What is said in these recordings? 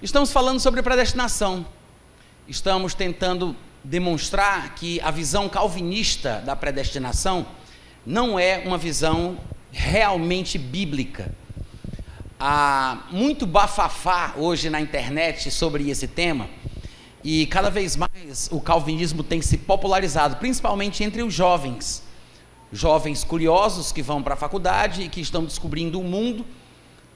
Estamos falando sobre predestinação. Estamos tentando demonstrar que a visão calvinista da predestinação não é uma visão realmente bíblica. Há muito bafafá hoje na internet sobre esse tema e cada vez mais o calvinismo tem se popularizado, principalmente entre os jovens curiosos que vão para a faculdade e que estão descobrindo o mundo,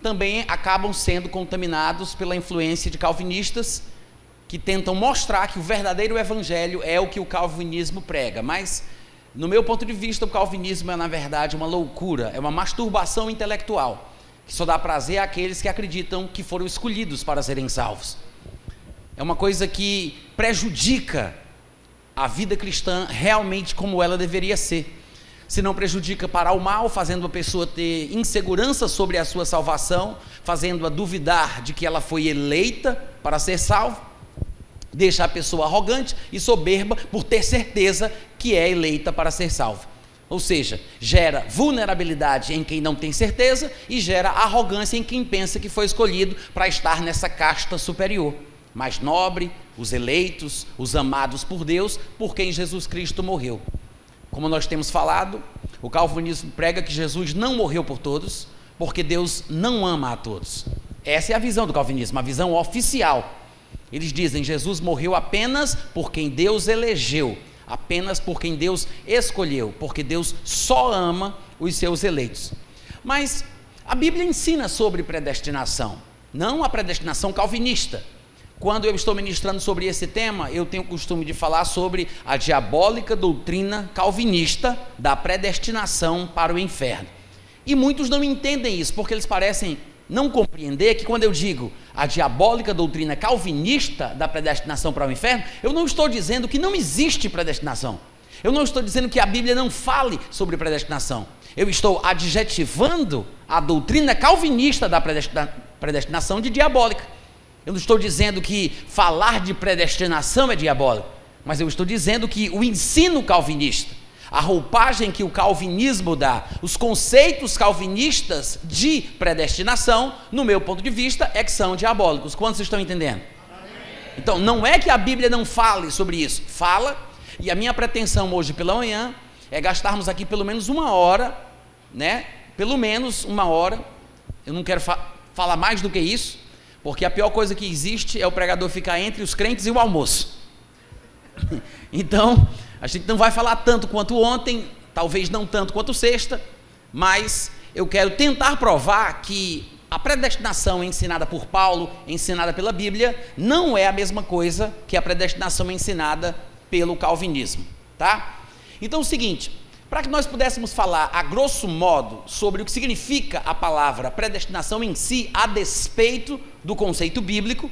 também acabam sendo contaminados pela influência de calvinistas que tentam mostrar que o verdadeiro evangelho é o que o calvinismo prega. Mas, no meu ponto de vista, o calvinismo é, na verdade, uma loucura, é uma masturbação intelectual, que só dá prazer àqueles que acreditam que foram escolhidos para serem salvos. É uma coisa que prejudica a vida cristã realmente como ela deveria ser. Se não prejudica para o mal, fazendo a pessoa ter insegurança sobre a sua salvação, fazendo-a duvidar de que ela foi eleita para ser salva, deixa a pessoa arrogante e soberba por ter certeza que é eleita para ser salva. Ou seja, gera vulnerabilidade em quem não tem certeza e gera arrogância em quem pensa que foi escolhido para estar nessa casta superior, mais nobre, os eleitos, os amados por Deus, por quem Jesus Cristo morreu. Como nós temos falado, o calvinismo prega que Jesus não morreu por todos, porque Deus não ama a todos. Essa é a visão do calvinismo, a visão oficial. Eles dizem: Jesus morreu apenas por quem Deus elegeu, apenas por quem Deus escolheu, porque Deus só ama os seus eleitos. Mas a Bíblia ensina sobre predestinação, não a predestinação calvinista. Quando eu estou ministrando sobre esse tema, eu tenho o costume de falar sobre a diabólica doutrina calvinista da predestinação para o inferno. E muitos não entendem isso, porque eles parecem não compreender que quando eu digo a diabólica doutrina calvinista da predestinação para o inferno, eu não estou dizendo que não existe predestinação. Eu não estou dizendo que a Bíblia não fale sobre predestinação. Eu estou adjetivando a doutrina calvinista da predestinação de diabólica. Eu não estou dizendo que falar de predestinação é diabólico, mas eu estou dizendo que o ensino calvinista, a roupagem que o calvinismo dá, os conceitos calvinistas de predestinação, no meu ponto de vista, é que são diabólicos. Quantos estão entendendo? Então, não é que a Bíblia não fale sobre isso, fala, e a minha pretensão hoje pela manhã é gastarmos aqui pelo menos uma hora, né? Pelo menos uma hora, eu não quero falar mais do que isso, porque a pior coisa que existe é o pregador ficar entre os crentes e o almoço. Então, a gente não vai falar tanto quanto ontem, talvez não tanto quanto sexta, mas eu quero tentar provar que a predestinação ensinada por Paulo, ensinada pela Bíblia, não é a mesma coisa que a predestinação ensinada pelo calvinismo, tá? Então é o seguinte, para que nós pudéssemos falar a grosso modo sobre o que significa a palavra predestinação em si, a despeito do conceito bíblico,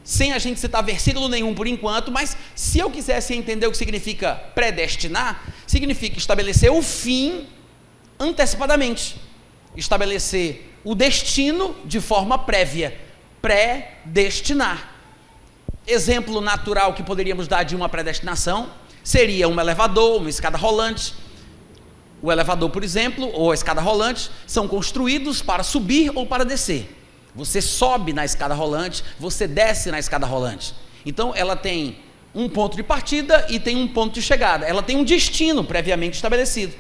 sem a gente citar versículo nenhum por enquanto, mas se eu quisesse entender o que significa predestinar, significa estabelecer o fim antecipadamente, estabelecer o destino de forma prévia, predestinar. Exemplo natural que poderíamos dar de uma predestinação seria um elevador, uma escada rolante. O elevador, por exemplo, ou a escada rolante, são construídos para subir ou para descer. Você sobe na escada rolante, você desce na escada rolante. Então, ela tem um ponto de partida e tem um ponto de chegada. Ela tem um destino previamente estabelecido.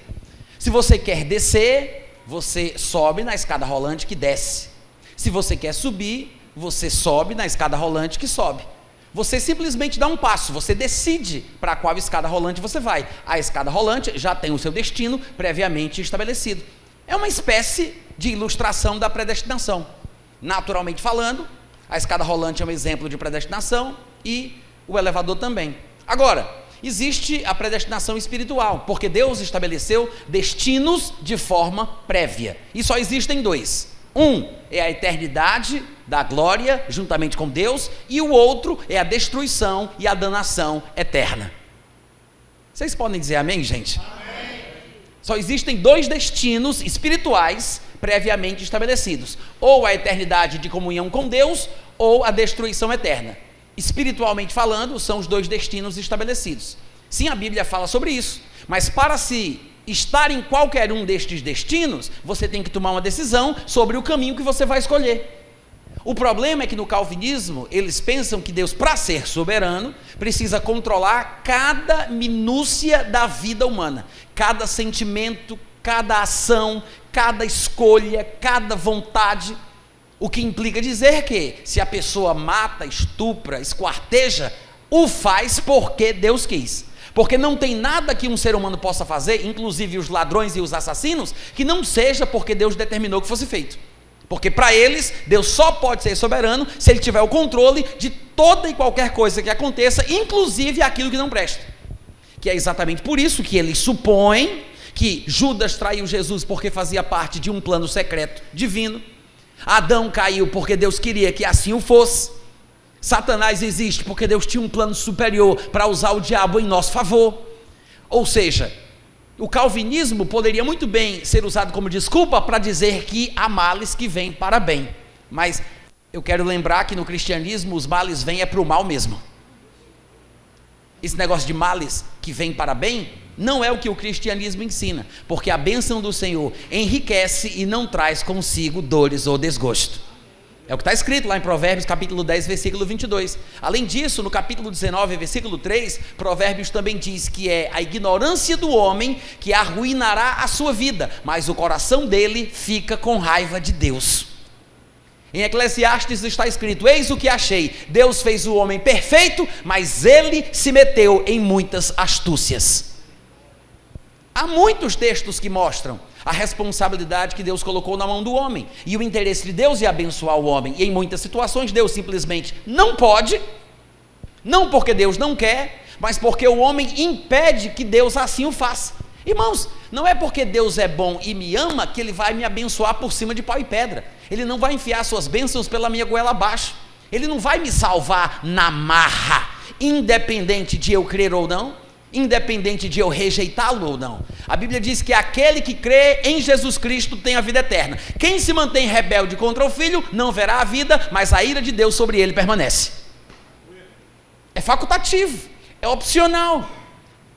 Se você quer descer, você sobe na escada rolante que desce. Se você quer subir, você sobe na escada rolante que sobe. Você simplesmente dá um passo, você decide para qual escada rolante você vai. A escada rolante já tem o seu destino previamente estabelecido. É uma espécie de ilustração da predestinação. Naturalmente falando, a escada rolante é um exemplo de predestinação e o elevador também. Agora, existe a predestinação espiritual, porque Deus estabeleceu destinos de forma prévia. E só existem dois. Um é a eternidade da glória juntamente com Deus, e o outro é a destruição e a danação eterna. Vocês podem dizer amém, gente? Amém. Só existem dois destinos espirituais previamente estabelecidos: ou a eternidade de comunhão com Deus, ou a destruição eterna. Espiritualmente falando, são os dois destinos estabelecidos. Sim, a Bíblia fala sobre isso, mas para se estar em qualquer um destes destinos, você tem que tomar uma decisão sobre o caminho que você vai escolher. O problema é que no calvinismo, eles pensam que Deus, para ser soberano, precisa controlar cada minúcia da vida humana, cada sentimento, cada ação, cada escolha, cada vontade, o que implica dizer que, se a pessoa mata, estupra, esquarteja, o faz porque Deus quis. Porque não tem nada que um ser humano possa fazer, inclusive os ladrões e os assassinos, que não seja porque Deus determinou que fosse feito. Porque para eles, Deus só pode ser soberano se Ele tiver o controle de toda e qualquer coisa que aconteça, inclusive aquilo que não presta. Que é exatamente por isso que eles supõem que Judas traiu Jesus porque fazia parte de um plano secreto divino. Adão caiu porque Deus queria que assim o fosse. Satanás existe porque Deus tinha um plano superior para usar o diabo em nosso favor. Ou seja, o calvinismo poderia muito bem ser usado como desculpa para dizer que há males que vêm para bem. Mas eu quero lembrar que no cristianismo os males vêm para o mal mesmo. Esse negócio de males que vêm para bem não é o que o cristianismo ensina, porque a bênção do Senhor enriquece e não traz consigo dores ou desgosto. É o que está escrito lá em Provérbios capítulo 10, versículo 22. Além disso, no capítulo 19, versículo 3, Provérbios também diz que é a ignorância do homem que arruinará a sua vida, mas o coração dele fica com raiva de Deus. Em Eclesiastes está escrito: eis o que achei, Deus fez o homem perfeito, mas ele se meteu em muitas astúcias. Há muitos textos que mostram a responsabilidade que Deus colocou na mão do homem, e o interesse de Deus é abençoar o homem, e em muitas situações Deus simplesmente não pode, não porque Deus não quer, mas porque o homem impede que Deus assim o faça. Irmãos, não é porque Deus é bom e me ama que Ele vai me abençoar por cima de pau e pedra. Ele não vai enfiar suas bênçãos pela minha goela abaixo. Ele não vai me salvar na marra, independente de eu crer ou não, independente de eu rejeitá-lo ou não. A Bíblia diz que aquele que crê em Jesus Cristo tem a vida eterna. Quem se mantém rebelde contra o Filho não verá a vida, mas a ira de Deus sobre ele permanece. É facultativo, é opcional.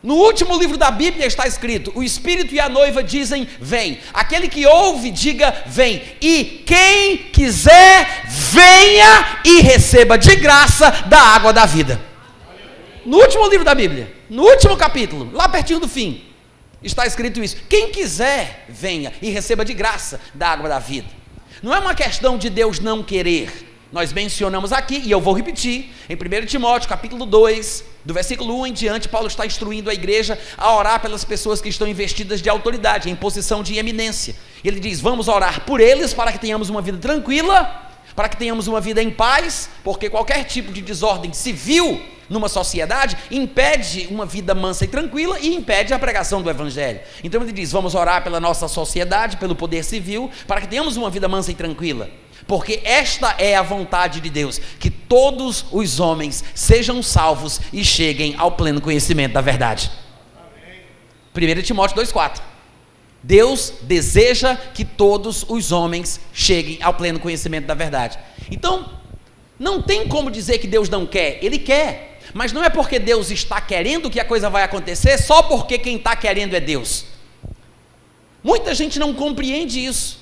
No último livro da Bíblia está escrito: o Espírito e a noiva dizem vem. Aquele que ouve diga vem, e quem quiser venha e receba de graça da água da vida. No último livro da Bíblia, no último capítulo, lá pertinho do fim, está escrito isso: quem quiser venha e receba de graça da água da vida. Não é uma questão de Deus não querer. Nós mencionamos aqui, e eu vou repetir, em 1 Timóteo capítulo 2, do versículo 1 em diante, Paulo está instruindo a igreja a orar pelas pessoas que estão investidas de autoridade, em posição de eminência. Ele diz: vamos orar por eles para que tenhamos uma vida tranquila, para que tenhamos uma vida em paz, porque qualquer tipo de desordem civil numa sociedade impede uma vida mansa e tranquila e impede a pregação do evangelho. Então ele diz: vamos orar pela nossa sociedade, pelo poder civil, para que tenhamos uma vida mansa e tranquila, porque esta é a vontade de Deus, que todos os homens sejam salvos e cheguem ao pleno conhecimento da verdade. 1 Timóteo 2,4. Deus deseja que todos os homens cheguem ao pleno conhecimento da verdade. Então, não tem como dizer que Deus não quer. Ele quer, mas não é porque Deus está querendo que a coisa vai acontecer, só porque quem está querendo é Deus. Muita gente não compreende isso.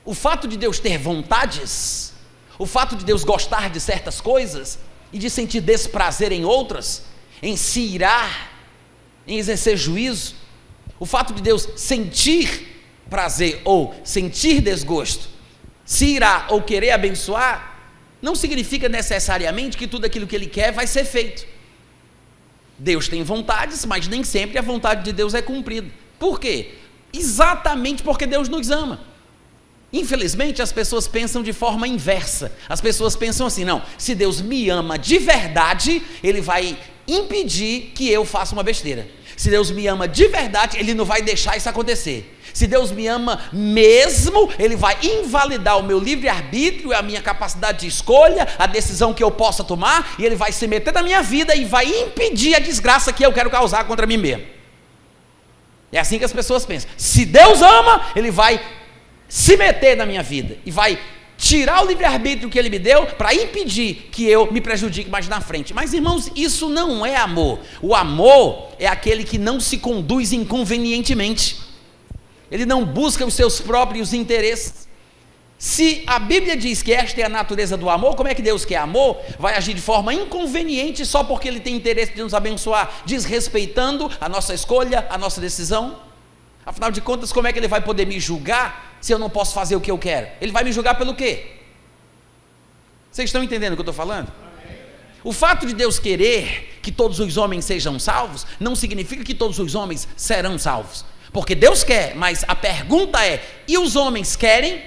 O fato de Deus ter vontades, o fato de Deus gostar de certas coisas e de sentir desprazer em outras, em se irar, em exercer juízo, o fato de Deus sentir prazer ou sentir desgosto, se irar ou querer abençoar, não significa necessariamente que tudo aquilo que Ele quer vai ser feito. Deus tem vontades, mas nem sempre a vontade de Deus é cumprida. Por quê? Exatamente porque Deus nos ama. Infelizmente as pessoas pensam de forma inversa. As pessoas pensam assim: não, se Deus me ama de verdade, Ele vai impedir que eu faça uma besteira. Se Deus me ama de verdade, Ele não vai deixar isso acontecer. Se Deus me ama mesmo, Ele vai invalidar o meu livre-arbítrio, a minha capacidade de escolha, a decisão que eu possa tomar, e Ele vai se meter na minha vida e vai impedir a desgraça que eu quero causar contra mim mesmo. É assim que as pessoas pensam. Se Deus ama, Ele vai se meter na minha vida e vai tirar o livre-arbítrio que Ele me deu para impedir que eu me prejudique mais na frente. Mas, irmãos, isso não é amor. O amor é aquele que não se conduz inconvenientemente. Ele não busca os seus próprios interesses. Se a Bíblia diz que esta é a natureza do amor, como é que Deus, que é amor, vai agir de forma inconveniente só porque Ele tem interesse de nos abençoar, desrespeitando a nossa escolha, a nossa decisão? Afinal de contas, como é que Ele vai poder me julgar se eu não posso fazer o que eu quero? Ele vai me julgar pelo quê? Vocês estão entendendo o que eu estou falando? O fato de Deus querer que todos os homens sejam salvos, não significa que todos os homens serão salvos. Porque Deus quer, mas a pergunta é, e os homens querem?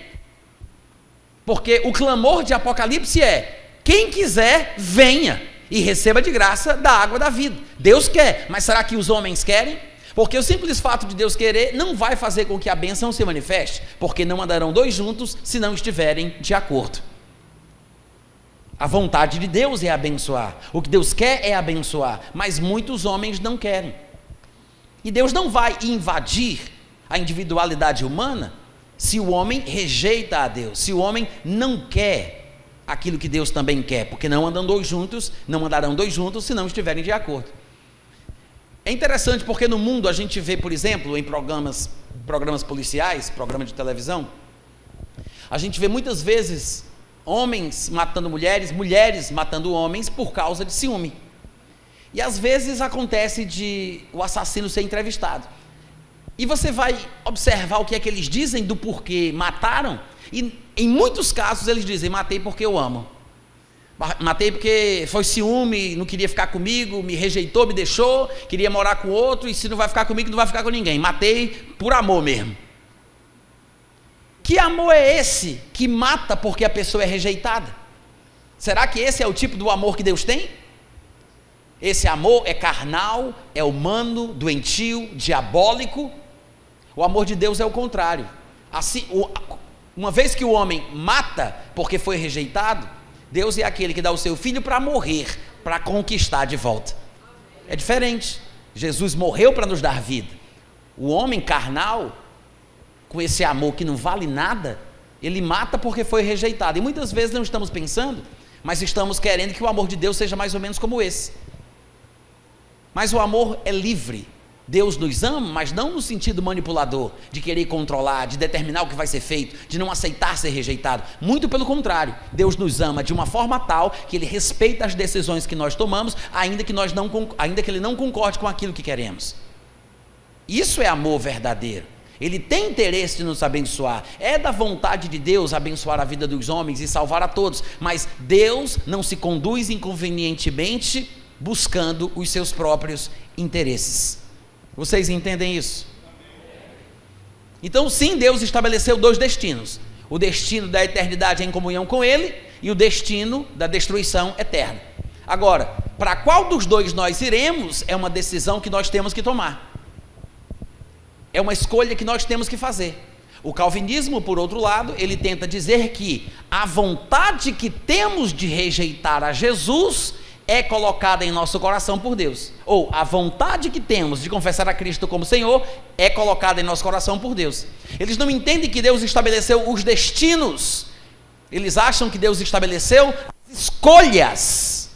Porque o clamor de Apocalipse é, quem quiser, venha e receba de graça da água da vida. Deus quer, mas será que os homens querem? Porque o simples fato de Deus querer não vai fazer com que a bênção se manifeste, porque não andarão dois juntos se não estiverem de acordo. A vontade de Deus é abençoar, o que Deus quer é abençoar, mas muitos homens não querem. E Deus não vai invadir a individualidade humana se o homem rejeita a Deus, se o homem não quer aquilo que Deus também quer, porque não andarão dois juntos se não estiverem de acordo. É interessante porque no mundo a gente vê, por exemplo, em programas policiais, programas de televisão, a gente vê muitas vezes homens matando mulheres, mulheres matando homens por causa de ciúme. E às vezes acontece de o assassino ser entrevistado. E você vai observar o que é que eles dizem do porquê mataram, e em muitos casos eles dizem, matei porque eu amo. Matei porque foi ciúme, não queria ficar comigo, me rejeitou, me deixou, queria morar com outro, e se não vai ficar comigo, não vai ficar com ninguém. Matei por amor mesmo. Que amor é esse que mata porque a pessoa é rejeitada? Será que esse é o tipo do amor que Deus tem? Esse amor é carnal, é humano, doentio, diabólico. O amor de Deus é o contrário. Assim, uma vez que o homem mata porque foi rejeitado, Deus é aquele que dá o seu filho para morrer, para conquistar de volta. É diferente. Jesus morreu para nos dar vida. O homem carnal, com esse amor que não vale nada, ele mata porque foi rejeitado. E muitas vezes não estamos pensando, mas estamos querendo que o amor de Deus seja mais ou menos como esse. Mas o amor é livre. Deus nos ama, mas não no sentido manipulador, de querer controlar, de determinar o que vai ser feito, de não aceitar ser rejeitado. Muito pelo contrário, Deus nos ama de uma forma tal que Ele respeita as decisões que nós tomamos, ainda que Ele não concorde com aquilo que queremos. Isso é amor verdadeiro. Ele tem interesse de nos abençoar. É da vontade de Deus abençoar a vida dos homens e salvar a todos, mas Deus não se conduz inconvenientemente buscando os seus próprios interesses. Vocês entendem isso? Então sim, Deus estabeleceu dois destinos: o destino da eternidade em comunhão com Ele e o destino da destruição eterna. Agora, para qual dos dois nós iremos é uma decisão que nós temos que tomar, é uma escolha que nós temos que fazer. O calvinismo, por outro lado, ele tenta dizer que a vontade que temos de rejeitar a Jesus é colocada em nosso coração por Deus, ou a vontade que temos de confessar a Cristo como Senhor é colocada em nosso coração por Deus. Eles não entendem que Deus estabeleceu os destinos, eles acham que Deus estabeleceu as escolhas.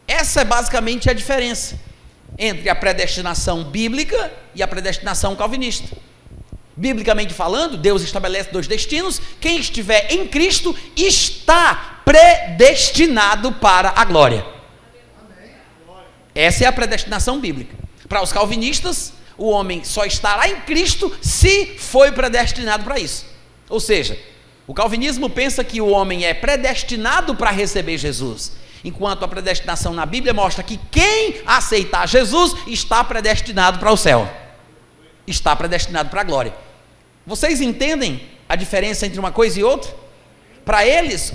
Essa é basicamente a diferença entre a predestinação bíblica e a predestinação calvinista. Biblicamente falando, Deus estabelece dois destinos: quem estiver em Cristo está predestinado para a glória. Essa é a predestinação bíblica. Para os calvinistas, o homem só estará em Cristo se foi predestinado para isso. Ou seja, o calvinismo pensa que o homem é predestinado para receber Jesus, enquanto a predestinação na Bíblia mostra que quem aceitar Jesus está predestinado para o céu, está predestinado para a glória. Vocês entendem a diferença entre uma coisa e outra? Para eles,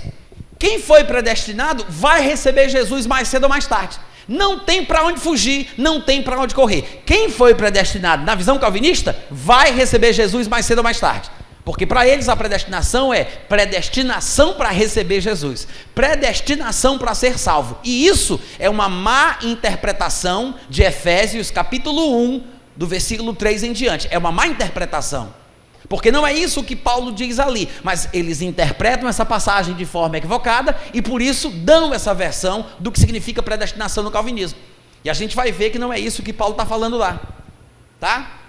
quem foi predestinado vai receber Jesus mais cedo ou mais tarde. Não tem para onde fugir, não tem para onde correr. Quem foi predestinado na visão calvinista vai receber Jesus mais cedo ou mais tarde. Porque para eles a predestinação é predestinação para receber Jesus, predestinação para ser salvo. E isso é uma má interpretação de Efésios capítulo 1, do versículo 3 em diante. É uma má interpretação, porque não é isso que Paulo diz ali, mas eles interpretam essa passagem de forma equivocada e por isso dão essa versão do que significa predestinação no calvinismo. E a gente vai ver que não é isso que Paulo está falando lá, tá?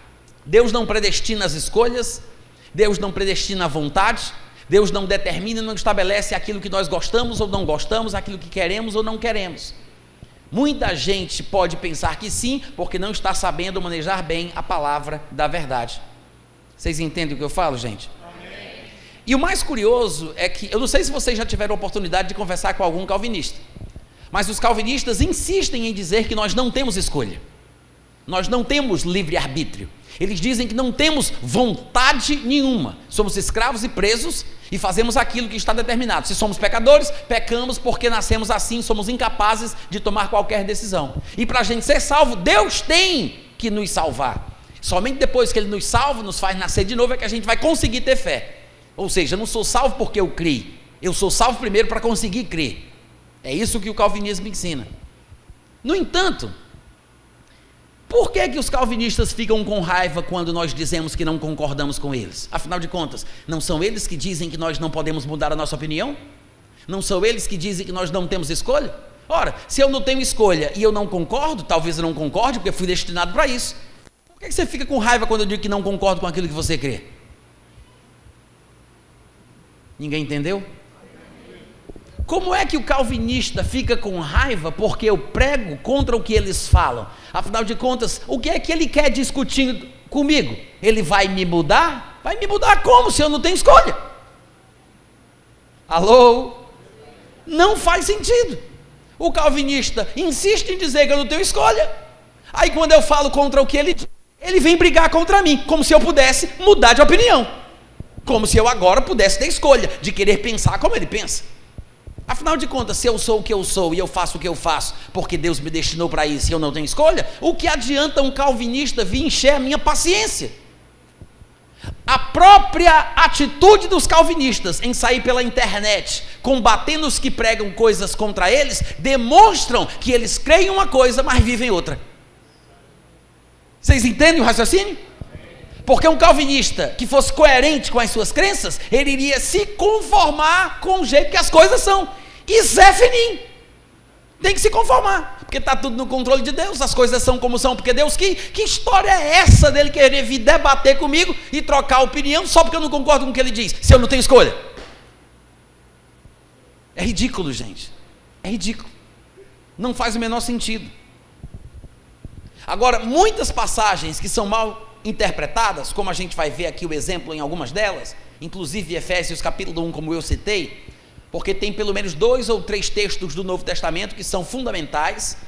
Deus não predestina as escolhas, Deus não predestina a vontade, Deus não determina e não estabelece aquilo que nós gostamos ou não gostamos, aquilo que queremos ou não queremos. Muita gente pode pensar que sim, porque não está sabendo manejar bem a palavra da verdade. Vocês entendem o que eu falo, gente? Amém. E o mais curioso é que, eu não sei se vocês já tiveram a oportunidade de conversar com algum calvinista, mas os calvinistas insistem em dizer que nós não temos escolha, nós não temos livre-arbítrio. Eles dizem que não temos vontade nenhuma, somos escravos e presos e fazemos aquilo que está determinado. Se somos pecadores, pecamos porque nascemos assim, somos incapazes de tomar qualquer decisão. E para a gente ser salvo, Deus tem que nos salvar. Somente depois que Ele nos salva, nos faz nascer de novo, é que a gente vai conseguir ter fé. Ou seja, eu não sou salvo porque eu criei, eu sou salvo primeiro para conseguir crer. É isso que o calvinismo ensina. No entanto, por que os calvinistas ficam com raiva quando nós dizemos que não concordamos com eles? Afinal de contas, não são eles que dizem que nós não podemos mudar a nossa opinião? Não são eles que dizem que nós não temos escolha? Ora, se eu não tenho escolha e eu não concordo, talvez eu não concorde porque eu fui destinado para isso. Por que você fica com raiva quando eu digo que não concordo com aquilo que você crê? Ninguém entendeu? Como é que o calvinista fica com raiva porque eu prego contra o que eles falam? Afinal de contas, o que é que ele quer discutir comigo? Ele vai me mudar? Vai me mudar como se eu não tenho escolha? Alô? Não faz sentido. O calvinista insiste em dizer que eu não tenho escolha. Aí quando eu falo contra o que ele diz, ele vem brigar contra mim, como se eu pudesse mudar de opinião. Como se eu agora pudesse ter escolha de querer pensar como ele pensa. Afinal de contas, se eu sou o que eu sou e eu faço o que eu faço porque Deus me destinou para isso e eu não tenho escolha, o que adianta um calvinista vir encher a minha paciência? A própria atitude dos calvinistas em sair pela internet combatendo os que pregam coisas contra eles demonstram que eles creem uma coisa, mas vivem outra. Vocês entendem o raciocínio? Porque um calvinista que fosse coerente com as suas crenças, ele iria se conformar com o jeito que as coisas são. E Zé Fininho tem que se conformar, porque está tudo no controle de Deus, as coisas são como são, porque Deus quis. Que história é essa dele querer vir debater comigo e trocar opinião só porque eu não concordo com o que ele diz, se eu não tenho escolha? É ridículo, gente, é ridículo, não faz o menor sentido. Agora, muitas passagens que são mal interpretadas, como a gente vai ver aqui o exemplo em algumas delas, inclusive Efésios capítulo 1, como eu citei, porque tem pelo menos 2 ou 3 textos do Novo Testamento que são fundamentais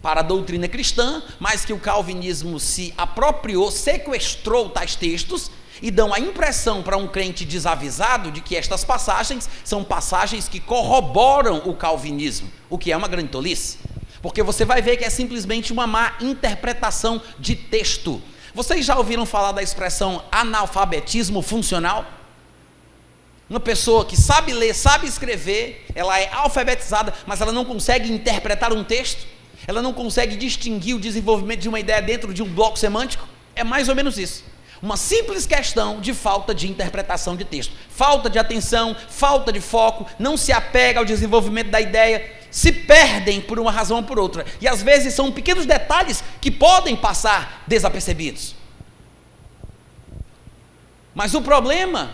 para a doutrina cristã, mas que o calvinismo se apropriou, sequestrou tais textos e dão a impressão para um crente desavisado de que estas passagens são passagens que corroboram o calvinismo, o que é uma grande tolice, porque você vai ver que é simplesmente uma má interpretação de texto. Vocês já ouviram falar da expressão analfabetismo funcional? Uma pessoa que sabe ler, sabe escrever, ela é alfabetizada, mas ela não consegue interpretar um texto, ela não consegue distinguir o desenvolvimento de uma ideia dentro de um bloco semântico. É mais ou menos isso. Uma simples questão de falta de interpretação de texto, falta de atenção, falta de foco, não se apega ao desenvolvimento da ideia, se perdem por uma razão ou por outra, e às vezes são pequenos detalhes que podem passar desapercebidos. Mas o problema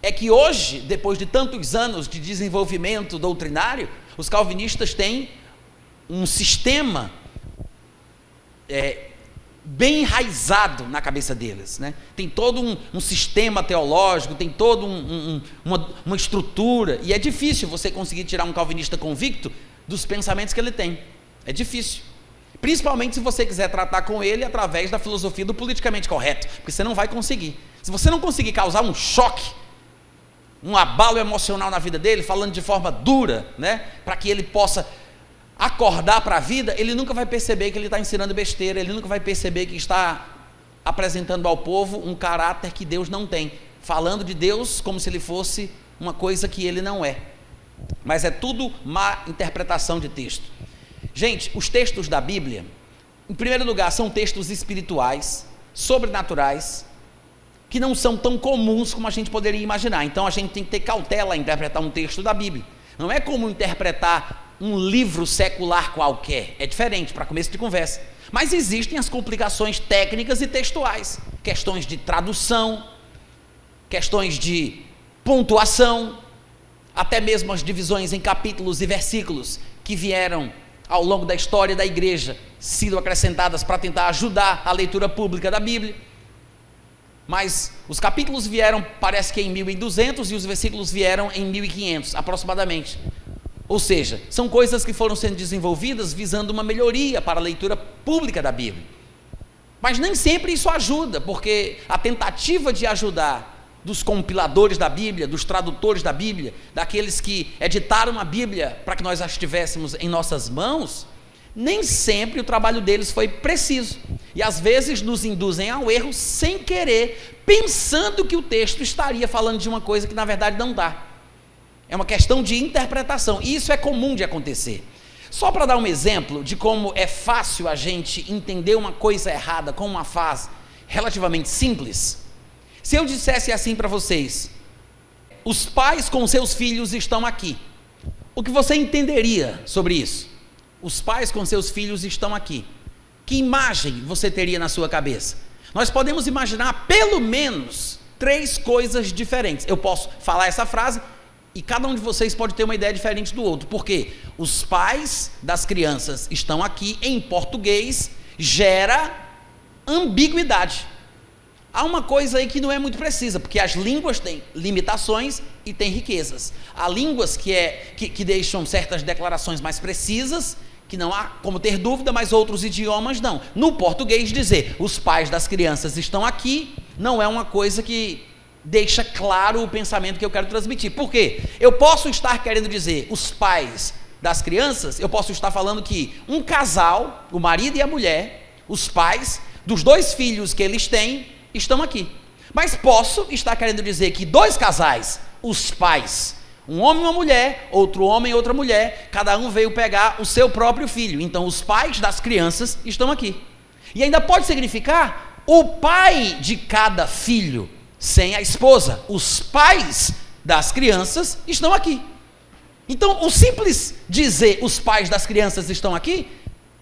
é que hoje, depois de tantos anos de desenvolvimento doutrinário, os calvinistas têm um sistema bem enraizado na cabeça deles, né? Tem todo um sistema teológico, tem toda uma estrutura, e é difícil você conseguir tirar um calvinista convicto dos pensamentos que ele tem. É difícil, principalmente se você quiser tratar com ele através da filosofia do politicamente correto, porque você não vai conseguir. Se você não conseguir causar um choque, um abalo emocional na vida dele, falando de forma dura, né, para que ele possa acordar para a vida, ele nunca vai perceber que ele está ensinando besteira, ele nunca vai perceber que está apresentando ao povo um caráter que Deus não tem, falando de Deus como se ele fosse uma coisa que ele não é. Mas é tudo má interpretação de texto. Gente, os textos da Bíblia, em primeiro lugar, são textos espirituais, sobrenaturais, que não são tão comuns como a gente poderia imaginar. Então a gente tem que ter cautela em interpretar um texto da Bíblia. Não é como interpretar um livro secular qualquer, é diferente, para começo de conversa. Mas existem as complicações técnicas e textuais, questões de tradução, questões de pontuação, até mesmo as divisões em capítulos e versículos que vieram ao longo da história da igreja, sido acrescentadas para tentar ajudar a leitura pública da Bíblia. Mas os capítulos vieram, parece que em 1200, e os versículos vieram em 1500 aproximadamente. Ou seja, são coisas que foram sendo desenvolvidas visando uma melhoria para a leitura pública da Bíblia. Mas nem sempre isso ajuda, porque a tentativa de ajudar dos compiladores da Bíblia, dos tradutores da Bíblia, daqueles que editaram a Bíblia para que nós a tivéssemos em nossas mãos, nem sempre o trabalho deles foi preciso. E às vezes nos induzem ao erro sem querer, pensando que o texto estaria falando de uma coisa que na verdade não dá. É uma questão de interpretação, e isso é comum de acontecer. Só para dar um exemplo de como é fácil a gente entender uma coisa errada com uma frase relativamente simples. Se eu dissesse assim para vocês: os pais com seus filhos estão aqui, o que você entenderia sobre isso? Os pais com seus filhos estão aqui. Que imagem você teria na sua cabeça? Nós podemos imaginar pelo menos 3 coisas diferentes. Eu posso falar essa frase e cada um de vocês pode ter uma ideia diferente do outro, porque os pais das crianças estão aqui, em português, gera ambiguidade. Há uma coisa aí que não é muito precisa, porque as línguas têm limitações e têm riquezas. Há línguas que deixam certas declarações mais precisas, que não há como ter dúvida, mas outros idiomas não. No português, dizer os pais das crianças estão aqui não é uma coisa que deixa claro o pensamento que eu quero transmitir. Por quê? Eu posso estar querendo dizer os pais das crianças, eu posso estar falando que um casal, o marido e a mulher, os pais dos 2 filhos que eles têm, estão aqui. Mas posso estar querendo dizer que 2 casais, os pais, um homem e uma mulher, outro homem e outra mulher, cada um veio pegar o seu próprio filho. Então os pais das crianças estão aqui. E ainda pode significar o pai de cada filho, sem a esposa. Os pais das crianças estão aqui. Então o simples dizer os pais das crianças estão aqui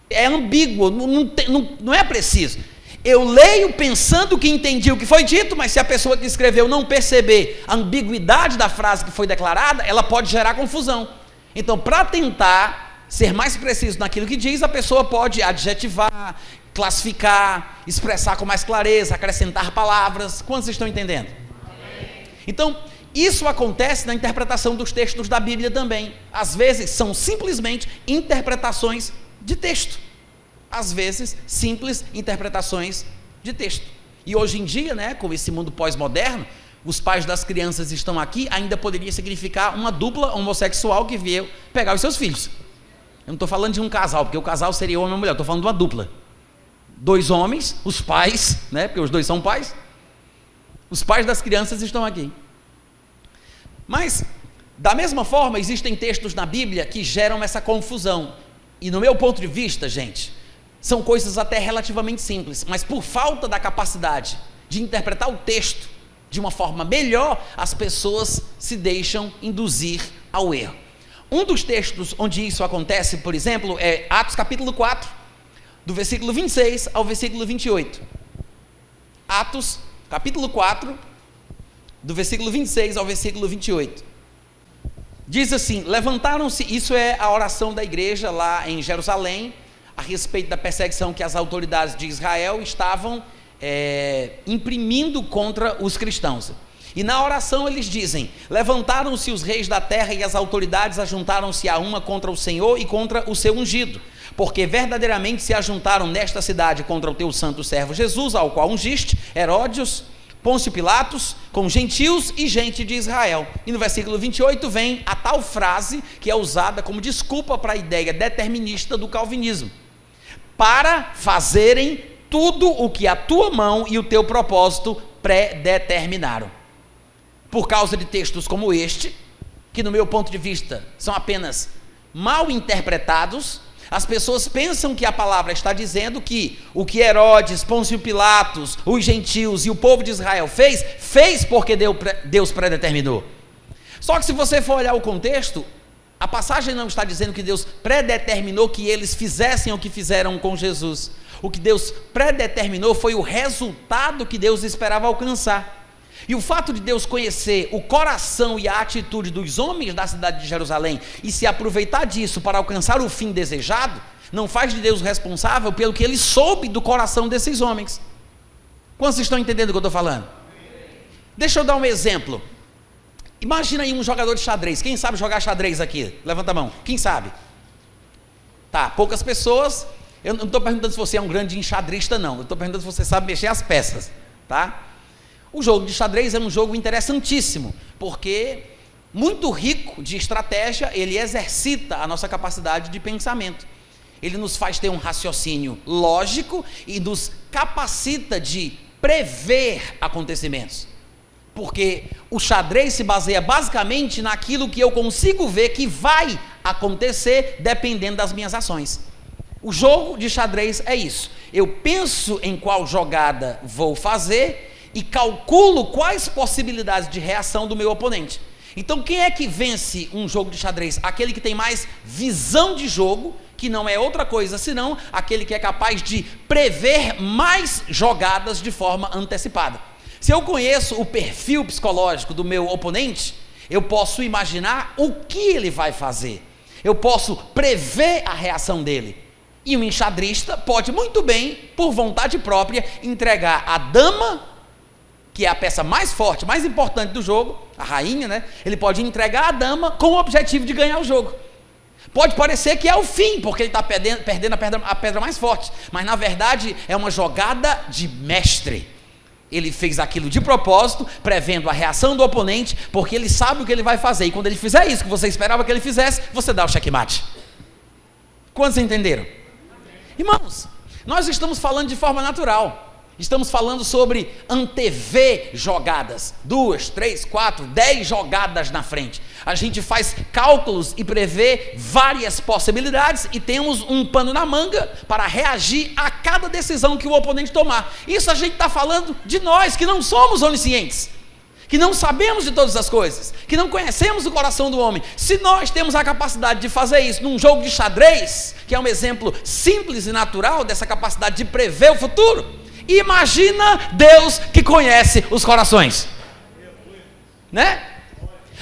é ambíguo, não é preciso. Eu leio pensando que entendi o que foi dito, mas se a pessoa que escreveu não perceber a ambiguidade da frase que foi declarada, ela pode gerar confusão. Então, para tentar ser mais preciso naquilo que diz, a pessoa pode adjetivar, classificar, expressar com mais clareza, acrescentar palavras. Quantos estão entendendo? Então, isso acontece na interpretação dos textos da Bíblia também. Às vezes, são simplesmente interpretações de texto. Às vezes, simples interpretações de texto. E hoje em dia, né, com esse mundo pós-moderno, os pais das crianças estão aqui, ainda poderia significar uma dupla homossexual que veio pegar os seus filhos. Eu não estou falando de um casal, porque o casal seria homem e mulher, eu estou falando de uma dupla. 2 homens, os pais, né, porque os 2 são pais, os pais das crianças estão aqui. Mas, da mesma forma, existem textos na Bíblia que geram essa confusão. E no meu ponto de vista, gente, são coisas até relativamente simples, mas por falta da capacidade de interpretar o texto de uma forma melhor, as pessoas se deixam induzir ao erro. Um dos textos onde isso acontece, por exemplo, é Atos capítulo 4, do versículo 26 ao versículo 28. Atos capítulo 4, do versículo 26 ao versículo 28. Diz assim: levantaram-se, isso é a oração da igreja lá em Jerusalém, a respeito da perseguição que as autoridades de Israel estavam imprimindo contra os cristãos. E na oração eles dizem: levantaram-se os reis da terra e as autoridades ajuntaram-se a uma contra o Senhor e contra o seu ungido, porque verdadeiramente se ajuntaram nesta cidade contra o teu santo servo Jesus, ao qual ungiste, Herodes, Pôncio Pilatos, com gentios e gente de Israel. E no versículo 28 vem a tal frase que é usada como desculpa para a ideia determinista do calvinismo: para fazerem tudo o que a tua mão e o teu propósito predeterminaram. Por causa de textos como este, que no meu ponto de vista são apenas mal interpretados, as pessoas pensam que a palavra está dizendo que o que Herodes, Pôncio Pilatos, os gentios e o povo de Israel fez porque Deus predeterminou. Só que se você for olhar o contexto, a passagem não está dizendo que Deus predeterminou que eles fizessem o que fizeram com Jesus. O que Deus predeterminou foi o resultado que Deus esperava alcançar. E o fato de Deus conhecer o coração e a atitude dos homens da cidade de Jerusalém e se aproveitar disso para alcançar o fim desejado, não faz de Deus responsável pelo que ele soube do coração desses homens. Quantos estão entendendo o que eu estou falando? Deixa eu dar um exemplo. Imagina aí um jogador de xadrez. Quem sabe jogar xadrez aqui? Levanta a mão. Quem sabe? Tá, poucas pessoas. Eu não estou perguntando se você é um grande enxadrista, não. Eu estou perguntando se você sabe mexer as peças, tá? O jogo de xadrez é um jogo interessantíssimo, porque muito rico de estratégia, ele exercita a nossa capacidade de pensamento. Ele nos faz ter um raciocínio lógico e nos capacita de prever acontecimentos. Porque o xadrez se baseia basicamente naquilo que eu consigo ver que vai acontecer dependendo das minhas ações. O jogo de xadrez é isso. Eu penso em qual jogada vou fazer e calculo quais possibilidades de reação do meu oponente. Então, quem é que vence um jogo de xadrez? Aquele que tem mais visão de jogo, que não é outra coisa senão aquele que é capaz de prever mais jogadas de forma antecipada. Se eu conheço o perfil psicológico do meu oponente, eu posso imaginar o que ele vai fazer. Eu posso prever a reação dele. E o enxadrista pode muito bem, por vontade própria, entregar a dama, que é a peça mais forte, mais importante do jogo, a rainha, né? Ele pode entregar a dama com o objetivo de ganhar o jogo. Pode parecer que é o fim, porque ele está perdendo a pedra mais forte, mas na verdade é uma jogada de mestre. Ele fez aquilo de propósito, prevendo a reação do oponente, porque ele sabe o que ele vai fazer, e quando ele fizer isso que você esperava que ele fizesse, você dá o checkmate. Quantos entenderam? Irmãos, nós estamos falando de forma natural. Estamos falando sobre antever jogadas, 2, 3, 4, 10 jogadas na frente. A gente faz cálculos e prevê várias possibilidades e temos um pano na manga para reagir a cada decisão que o oponente tomar. Isso a gente está falando de nós, que não somos oniscientes, que não sabemos de todas as coisas, que não conhecemos o coração do homem. Se nós temos a capacidade de fazer isso num jogo de xadrez, que é um exemplo simples e natural dessa capacidade de prever o futuro, imagina Deus que conhece os corações, né?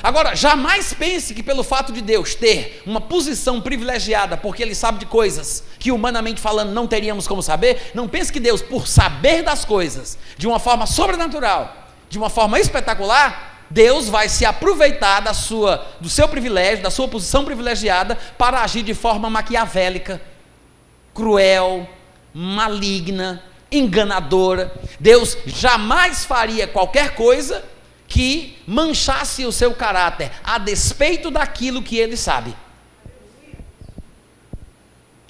Agora, jamais pense que pelo fato de Deus ter uma posição privilegiada, porque Ele sabe de coisas que humanamente falando não teríamos como saber, não pense que Deus, por saber das coisas de uma forma sobrenatural, de uma forma espetacular, Deus vai se aproveitar do seu privilégio, da sua posição privilegiada, para agir de forma maquiavélica, cruel, maligna, enganadora. Deus jamais faria qualquer coisa que manchasse o seu caráter, a despeito daquilo que Ele sabe.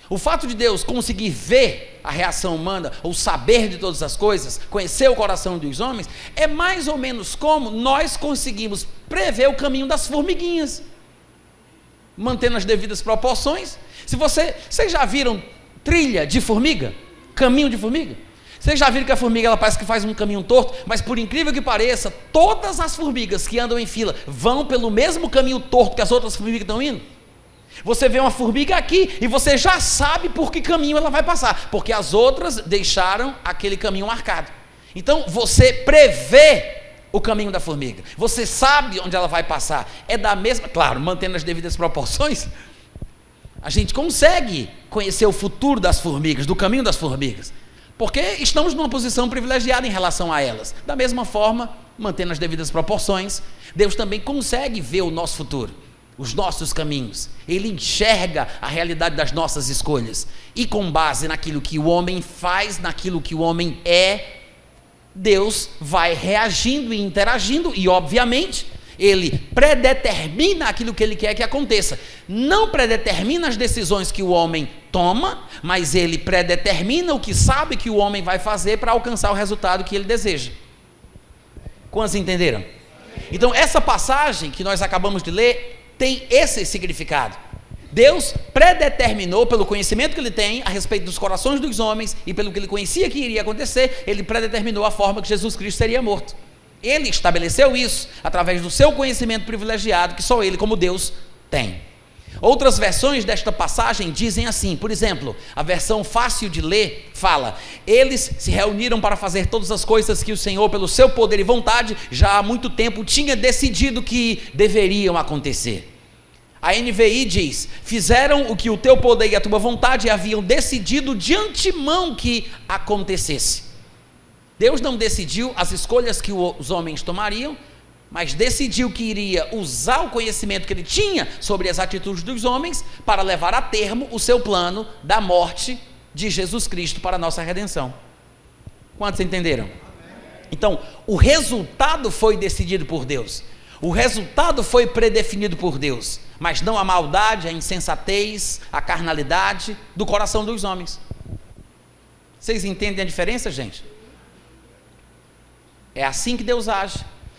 O fato de Deus conseguir ver a reação humana, ou saber de todas as coisas, conhecer o coração dos homens, é mais ou menos como nós conseguimos prever o caminho das formiguinhas, mantendo as devidas proporções. Vocês já viram trilha de formiga? Caminho de formiga? Vocês já viram que a formiga ela parece que faz um caminho torto, mas por incrível que pareça, todas as formigas que andam em fila vão pelo mesmo caminho torto que as outras formigas estão indo? Você vê uma formiga aqui e você já sabe por que caminho ela vai passar, porque as outras deixaram aquele caminho marcado. Então você prevê o caminho da formiga, você sabe onde ela vai passar. É da mesma, claro, mantendo as devidas proporções, a gente consegue conhecer o futuro das formigas, do caminho das formigas, porque estamos numa posição privilegiada em relação a elas. Da mesma forma, mantendo as devidas proporções, Deus também consegue ver o nosso futuro, os nossos caminhos. Ele enxerga a realidade das nossas escolhas, e com base naquilo que o homem faz, naquilo que o homem é, Deus vai reagindo e interagindo, e obviamente Ele predetermina aquilo que Ele quer que aconteça. Não predetermina as decisões que o homem toma, mas Ele predetermina o que sabe que o homem vai fazer para alcançar o resultado que ele deseja. Quantos entenderam? Então essa passagem que nós acabamos de ler tem esse significado. Deus predeterminou, pelo conhecimento que Ele tem a respeito dos corações dos homens e pelo que Ele conhecia que iria acontecer, Ele predeterminou a forma que Jesus Cristo seria morto. Ele estabeleceu isso através do seu conhecimento privilegiado que só Ele, como Deus, tem. Outras versões desta passagem dizem assim, por exemplo, a versão fácil de ler fala: eles se reuniram para fazer todas as coisas que o Senhor, pelo seu poder e vontade, já há muito tempo tinha decidido que deveriam acontecer. A NVI diz: fizeram o que o teu poder e a tua vontade haviam decidido de antemão que acontecesse. Deus não decidiu as escolhas que os homens tomariam, mas decidiu que iria usar o conhecimento que ele tinha sobre as atitudes dos homens para levar a termo o seu plano da morte de Jesus Cristo para a nossa redenção. Quantos entenderam? Então, o resultado foi decidido por Deus, o resultado foi predefinido por Deus, mas não a maldade, a insensatez, a carnalidade do coração dos homens. Vocês entendem a diferença, gente? É assim que Deus age.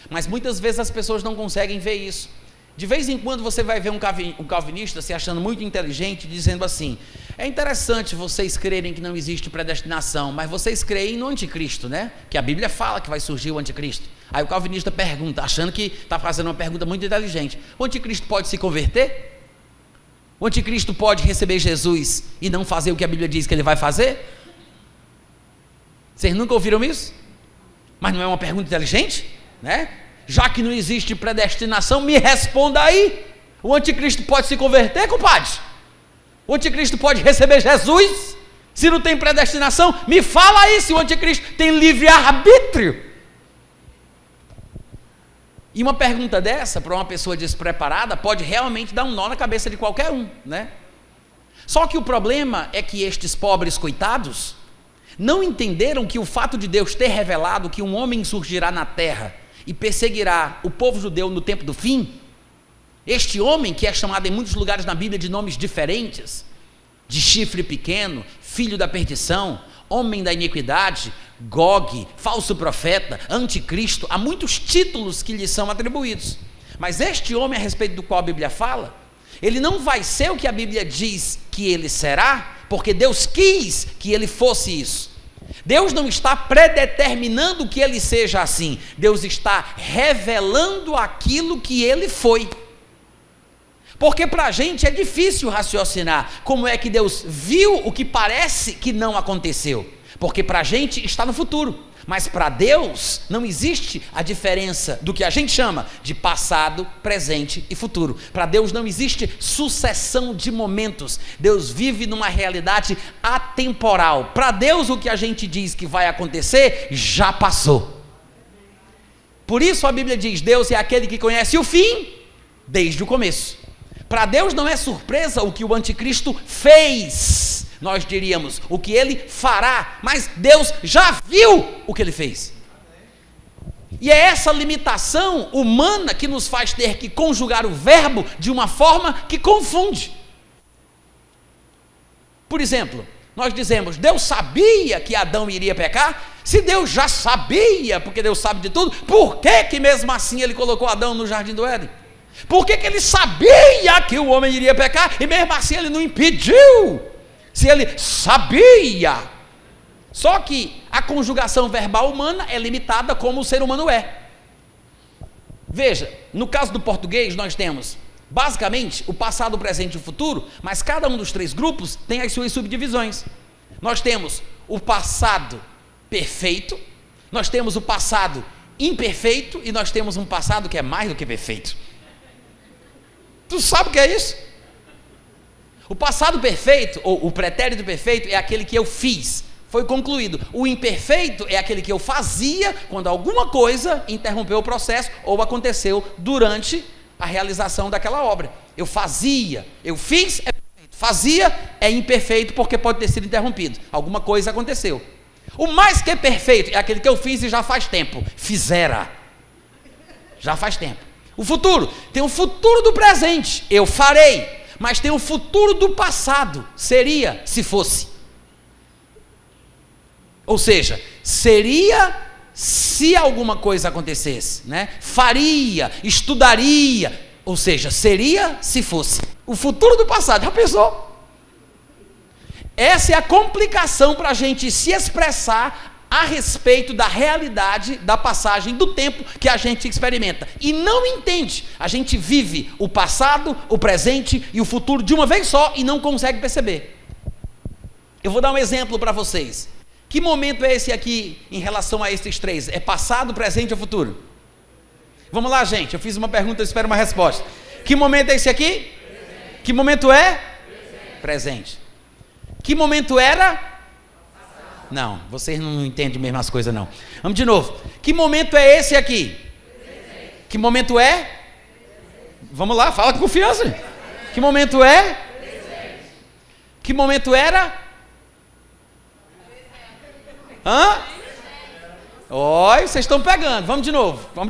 Mas muitas vezes as pessoas não conseguem ver isso. De vez em quando você vai ver um calvinista se achando muito inteligente, dizendo assim: é interessante vocês crerem que não existe predestinação, mas vocês creem no anticristo, né? Que a Bíblia fala que vai surgir o anticristo. Aí o calvinista pergunta, achando que está fazendo uma pergunta muito inteligente: o anticristo pode se converter? O anticristo pode receber Jesus e não fazer o que a Bíblia diz que ele vai fazer? Vocês nunca ouviram isso? Mas não é uma pergunta inteligente? Né? Já que não existe predestinação, me responda aí: o anticristo pode se converter, compadre? O anticristo pode receber Jesus? Se não tem predestinação, me fala aí se o anticristo tem livre-arbítrio. E uma pergunta dessa, para uma pessoa despreparada, pode realmente dar um nó na cabeça de qualquer um, né? Só que o problema é que estes pobres coitados não entenderam que o fato de Deus ter revelado que um homem surgirá na terra e perseguirá o povo judeu no tempo do fim, este homem, que é chamado em muitos lugares na Bíblia de nomes diferentes, de chifre pequeno, filho da perdição, homem da iniquidade, Gog, falso profeta, anticristo, há muitos títulos que lhe são atribuídos, mas este homem a respeito do qual a Bíblia fala, ele não vai ser o que a Bíblia diz que ele será, porque Deus quis que ele fosse isso. Deus não está predeterminando que ele seja assim, Deus está revelando aquilo que ele foi. Porque para a gente é difícil raciocinar como é que Deus viu o que parece que não aconteceu, porque para a gente está no futuro, mas para Deus não existe a diferença do que a gente chama de passado, presente e futuro. Para Deus não existe sucessão de momentos, Deus vive numa realidade atemporal. Para Deus o que a gente diz que vai acontecer, já passou. Por isso a Bíblia diz: Deus é aquele que conhece o fim desde o começo. Para Deus não é surpresa o que o anticristo fez, nós diríamos o que ele fará, mas Deus já viu o que ele fez. E é essa limitação humana que nos faz ter que conjugar o verbo de uma forma que confunde. Por exemplo, nós dizemos: Deus sabia que Adão iria pecar. Se Deus já sabia, porque Deus sabe de tudo, por que mesmo assim ele colocou Adão no jardim do Éden? Por que ele sabia que o homem iria pecar e mesmo assim ele não impediu? Se ele sabia. Só que a conjugação verbal humana é limitada como o ser humano é. Veja, no caso do português nós temos basicamente o passado, o presente e o futuro, mas cada um dos três grupos tem as suas subdivisões. Nós temos o passado perfeito, nós temos o passado imperfeito e nós temos um passado que é mais do que perfeito. Tu sabe o que é isso? O passado perfeito, ou o pretérito perfeito, é aquele que eu fiz, foi concluído. O imperfeito é aquele que eu fazia quando alguma coisa interrompeu o processo ou aconteceu durante a realização daquela obra. Eu fazia, eu fiz, é perfeito. Fazia é imperfeito porque pode ter sido interrompido. Alguma coisa aconteceu. O mais que perfeito é aquele que eu fiz e já faz tempo. Fizera. Já faz tempo. O futuro, tem o futuro do presente, eu farei, mas tem o futuro do passado, seria se fosse. Ou seja, seria se alguma coisa acontecesse, né? Faria, estudaria, ou seja, seria se fosse. O futuro do passado, já pensou? Essa é a complicação para a gente se expressar a respeito da realidade da passagem do tempo que a gente experimenta e não entende. A gente vive o passado, o presente e o futuro de uma vez só e não consegue perceber. Eu vou dar um exemplo para vocês. Que momento é esse aqui em relação a esses três? É passado, presente ou futuro? Vamos lá, gente, eu fiz uma pergunta, eu espero uma resposta. Que momento é esse aqui? Presente. Que momento é? Presente. Que momento era? Não, vocês não entendem mesmo as coisas não. Vamos de novo. Que momento é esse aqui? Presente. Que momento é? Vamos lá, fala com confiança. Que momento é? Presente. Que momento era? Hã? Oi, vocês estão pegando. Vamos de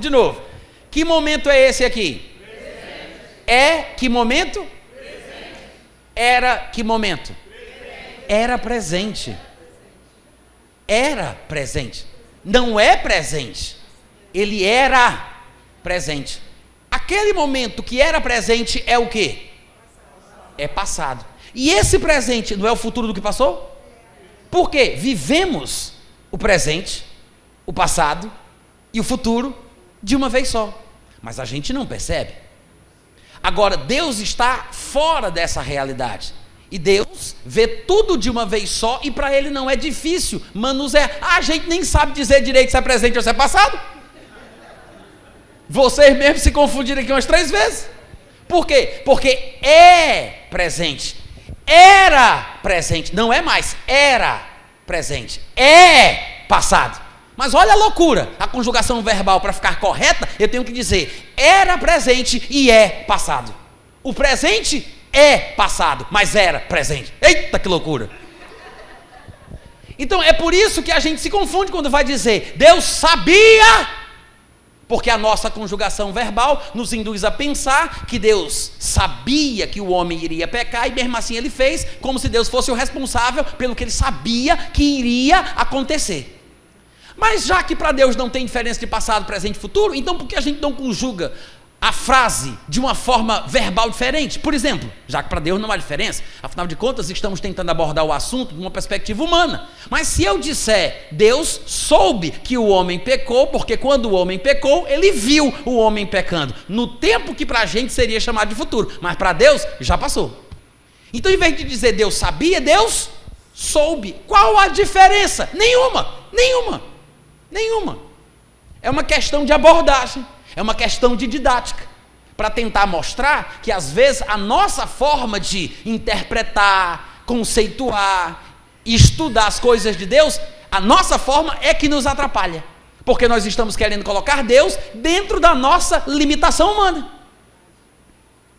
novo. Que momento é esse aqui? Presente. É que momento? Presente. Era que momento? Presente. Era presente. Era presente. Não é presente. Ele era presente. Aquele momento que era presente é o quê? É passado. E esse presente não é o futuro do que passou? Por quê? Vivemos o presente, o passado e o futuro de uma vez só. Mas a gente não percebe. Agora, Deus está fora dessa realidade. E Deus vê tudo de uma vez só e para Ele não é difícil manusear. A gente nem sabe dizer direito se é presente ou se é passado. Vocês mesmos se confundiram aqui umas 3 vezes. Por quê? Porque é presente. Era presente. Não é mais. Era presente. É passado. Mas olha a loucura, a conjugação verbal, para ficar correta, eu tenho que dizer, era presente e é passado. O presente é passado, mas era presente. Eita, que loucura! Então é por isso que a gente se confunde quando vai dizer, Deus sabia, porque a nossa conjugação verbal nos induz a pensar que Deus sabia que o homem iria pecar e mesmo assim ele fez, como se Deus fosse o responsável pelo que ele sabia que iria acontecer. Mas já que para Deus não tem diferença de passado, presente e futuro, então por que a gente não conjuga a frase de uma forma verbal diferente? Por exemplo, já que para Deus não há diferença, afinal de contas estamos tentando abordar o assunto de uma perspectiva humana. Mas se eu disser, Deus soube que o homem pecou, porque quando o homem pecou, ele viu o homem pecando, no tempo que para a gente seria chamado de futuro, mas para Deus já passou. Então, em vez de dizer Deus sabia, Deus soube. Qual a diferença? Nenhuma. É uma questão de abordagem, é uma questão de didática, para tentar mostrar que às vezes a nossa forma de interpretar, conceituar, estudar as coisas de Deus, a nossa forma é que nos atrapalha, porque nós estamos querendo colocar Deus dentro da nossa limitação humana.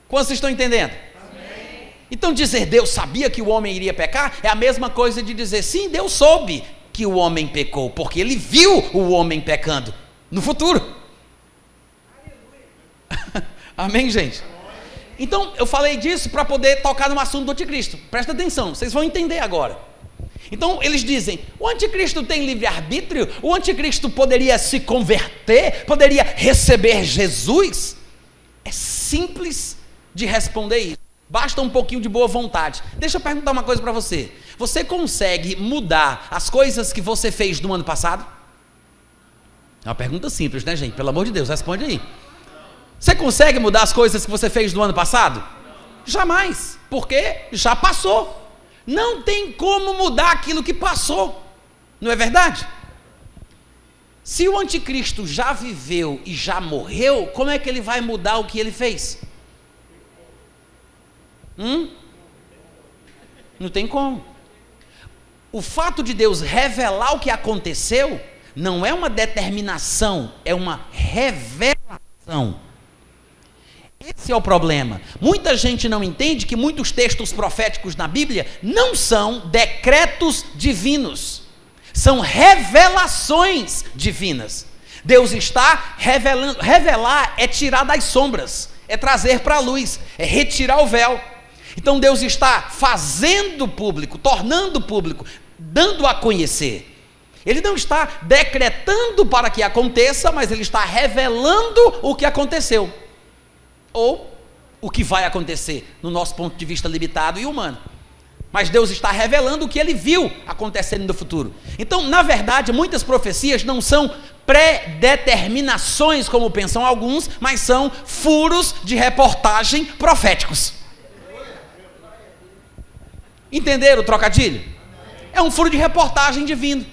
Quantos estão entendendo? Amém. Então dizer Deus sabia que o homem iria pecar é a mesma coisa de dizer sim, Deus soube que o homem pecou, porque ele viu o homem pecando no futuro. Amém, gente? Então, eu falei disso para poder tocar no assunto do anticristo. Presta atenção, vocês vão entender agora. Então, eles dizem, o anticristo tem livre-arbítrio? O anticristo poderia se converter? Poderia receber Jesus? É simples de responder isso. Basta um pouquinho de boa vontade. Deixa eu perguntar uma coisa para você. Você consegue mudar as coisas que você fez no ano passado? É uma pergunta simples, né, gente? Pelo amor de Deus, responde aí. Você consegue mudar as coisas que você fez no ano passado? Jamais, porque já passou. Não tem como mudar aquilo que passou. Não é verdade? Se o anticristo já viveu e já morreu, como é que ele vai mudar o que ele fez? Não tem como. O fato de Deus revelar o que aconteceu não é uma determinação, é uma revelação. Esse é o problema. Muita gente não entende que muitos textos proféticos na Bíblia não são decretos divinos, são revelações divinas. Deus está revelando. Revelar é tirar das sombras, é trazer para a luz, é retirar o véu. Então Deus está fazendo público, tornando público, dando a conhecer. Ele não está decretando para que aconteça, mas ele está revelando o que aconteceu, ou o que vai acontecer, no nosso ponto de vista limitado e humano. mas Deus está revelando o que ele viu acontecendo no futuro. Então, na verdade, muitas profecias não são predeterminações, como pensam alguns, mas são furos de reportagem proféticos. Entenderam o trocadilho? É um furo de reportagem divino,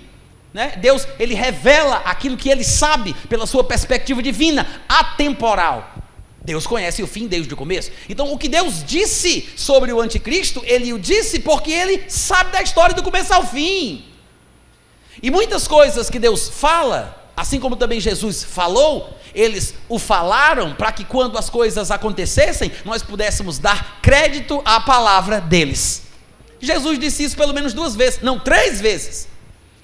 né? Deus, ele revela aquilo que ele sabe pela sua perspectiva divina, atemporal. Deus conhece o fim desde o começo. Então, o que Deus disse sobre o anticristo, ele o disse porque ele sabe da história do começo ao fim. E muitas coisas que Deus fala, assim como também Jesus falou, eles o falaram para que quando as coisas acontecessem, nós pudéssemos dar crédito à palavra deles. Jesus disse isso pelo menos 2 vezes, não 3 vezes.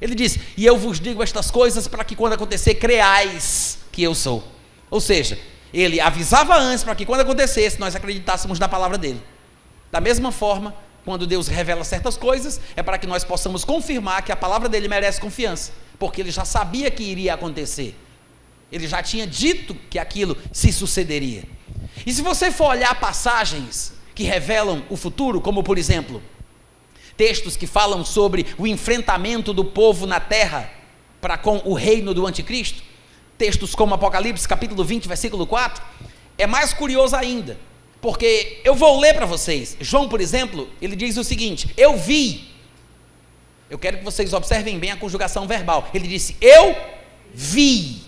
Ele disse: e eu vos digo estas coisas para que quando acontecer, creais que eu sou. Ou seja, ele avisava antes para que quando acontecesse, nós acreditássemos na palavra dele. Da mesma forma, quando Deus revela certas coisas, é para que nós possamos confirmar que a palavra dele merece confiança, porque ele já sabia que iria acontecer. Ele já tinha dito que aquilo se sucederia. E se você for olhar passagens que revelam o futuro, como por exemplo, textos que falam sobre o enfrentamento do povo na terra para com o reino do anticristo, textos como Apocalipse capítulo 20, versículo 4, é mais curioso ainda, porque eu vou ler para vocês. João, por exemplo, ele diz o seguinte: eu vi. Eu quero que vocês observem bem a conjugação verbal. Ele disse: eu vi.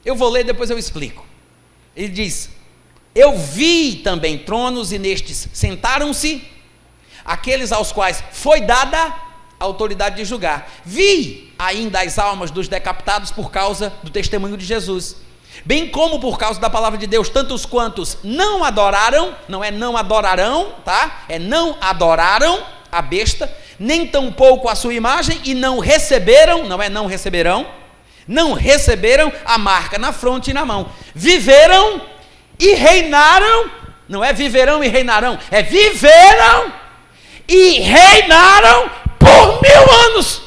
Eu vou ler, depois eu explico. Ele diz: eu vi também tronos, e nestes sentaram-se aqueles aos quais foi dada a autoridade de julgar. Vi ainda as almas dos decapitados por causa do testemunho de Jesus, bem como por causa da palavra de Deus, tantos quantos não adoraram, não é não adorarão, tá? É não adoraram a besta, nem tampouco a sua imagem, e não receberam, não é não receberão, não receberam a marca na fronte e na mão. Viveram e reinaram, não é viverão e reinarão, é viveram e reinaram por 1000 anos.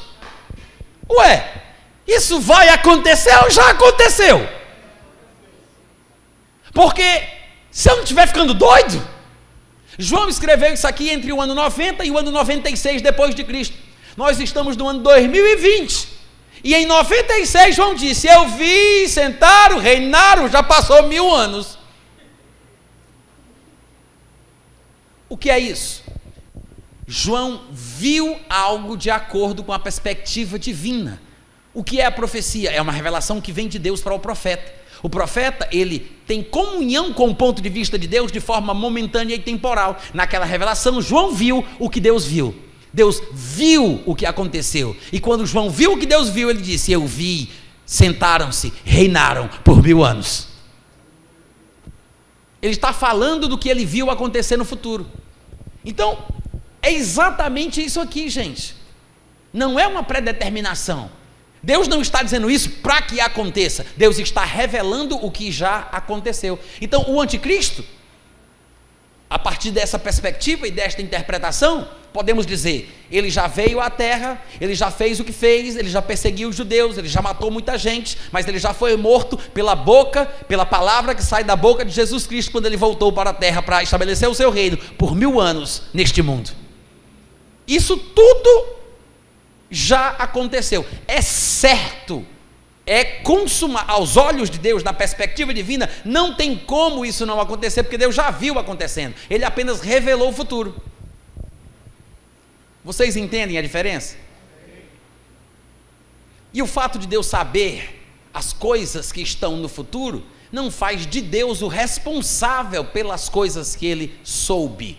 Ué, isso vai acontecer ou já aconteceu? Porque se eu não estiver ficando doido, João escreveu isso aqui entre o ano 90 e o ano 96 depois de Cristo. Nós estamos no ano 2020. E em 96 João disse: eu vi, sentaram, reinaram, já passou 1000 anos. O que é isso? João viu algo de acordo com a perspectiva divina. O que é a profecia? É uma revelação que vem de Deus para o profeta. O profeta, ele tem comunhão com o ponto de vista de Deus de forma momentânea e temporal. Naquela revelação, João viu o que Deus viu. Deus viu o que aconteceu. E quando João viu o que Deus viu, ele disse: eu vi, sentaram-se, reinaram por 1000 anos. Ele está falando do que ele viu acontecer no futuro. Então, é exatamente isso aqui, gente. Não é uma predeterminação. Deus não está dizendo isso para que aconteça. Deus está revelando o que já aconteceu. Então, o anticristo, a partir dessa perspectiva e desta interpretação, podemos dizer: ele já veio à terra, ele já fez o que fez, ele já perseguiu os judeus, ele já matou muita gente, mas ele já foi morto pela palavra que sai da boca de Jesus Cristo quando ele voltou para a terra para estabelecer o seu reino por 1000 anos neste mundo. Isso tudo já aconteceu, é certo, é consumado. Aos olhos de Deus, na perspectiva divina, não tem como isso não acontecer, porque Deus já viu acontecendo, ele apenas revelou o futuro. Vocês entendem a diferença? E o fato de Deus saber as coisas que estão no futuro não faz de Deus o responsável pelas coisas que ele soube.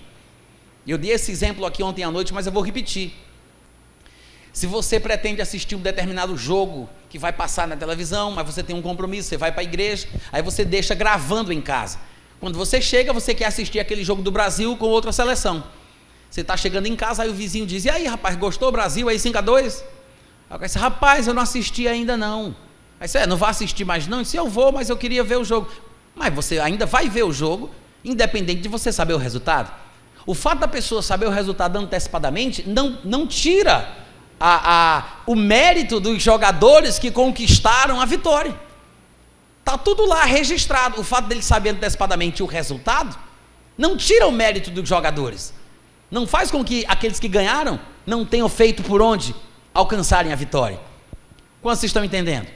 Eu dei esse exemplo aqui ontem à noite, mas eu vou repetir. Se você pretende assistir um determinado jogo que vai passar na televisão, mas você tem um compromisso, você vai para a igreja, aí você deixa gravando em casa. Quando você chega, você quer assistir aquele jogo do Brasil com outra seleção. Você está chegando em casa, aí o vizinho diz: e aí, rapaz, gostou do Brasil aí 5-2? Aí você diz: rapaz, eu não assisti ainda não. Aí você: não vai assistir mais não? Eu disse: eu vou, mas eu queria ver o jogo. Mas você ainda vai ver o jogo, independente de você saber o resultado. O fato da pessoa saber o resultado antecipadamente não tira o mérito dos jogadores que conquistaram a vitória. Está tudo lá registrado. O fato dele saber antecipadamente o resultado não tira o mérito dos jogadores. não faz com que aqueles que ganharam não tenham feito por onde alcançarem a vitória. Quantos vocês estão entendendo?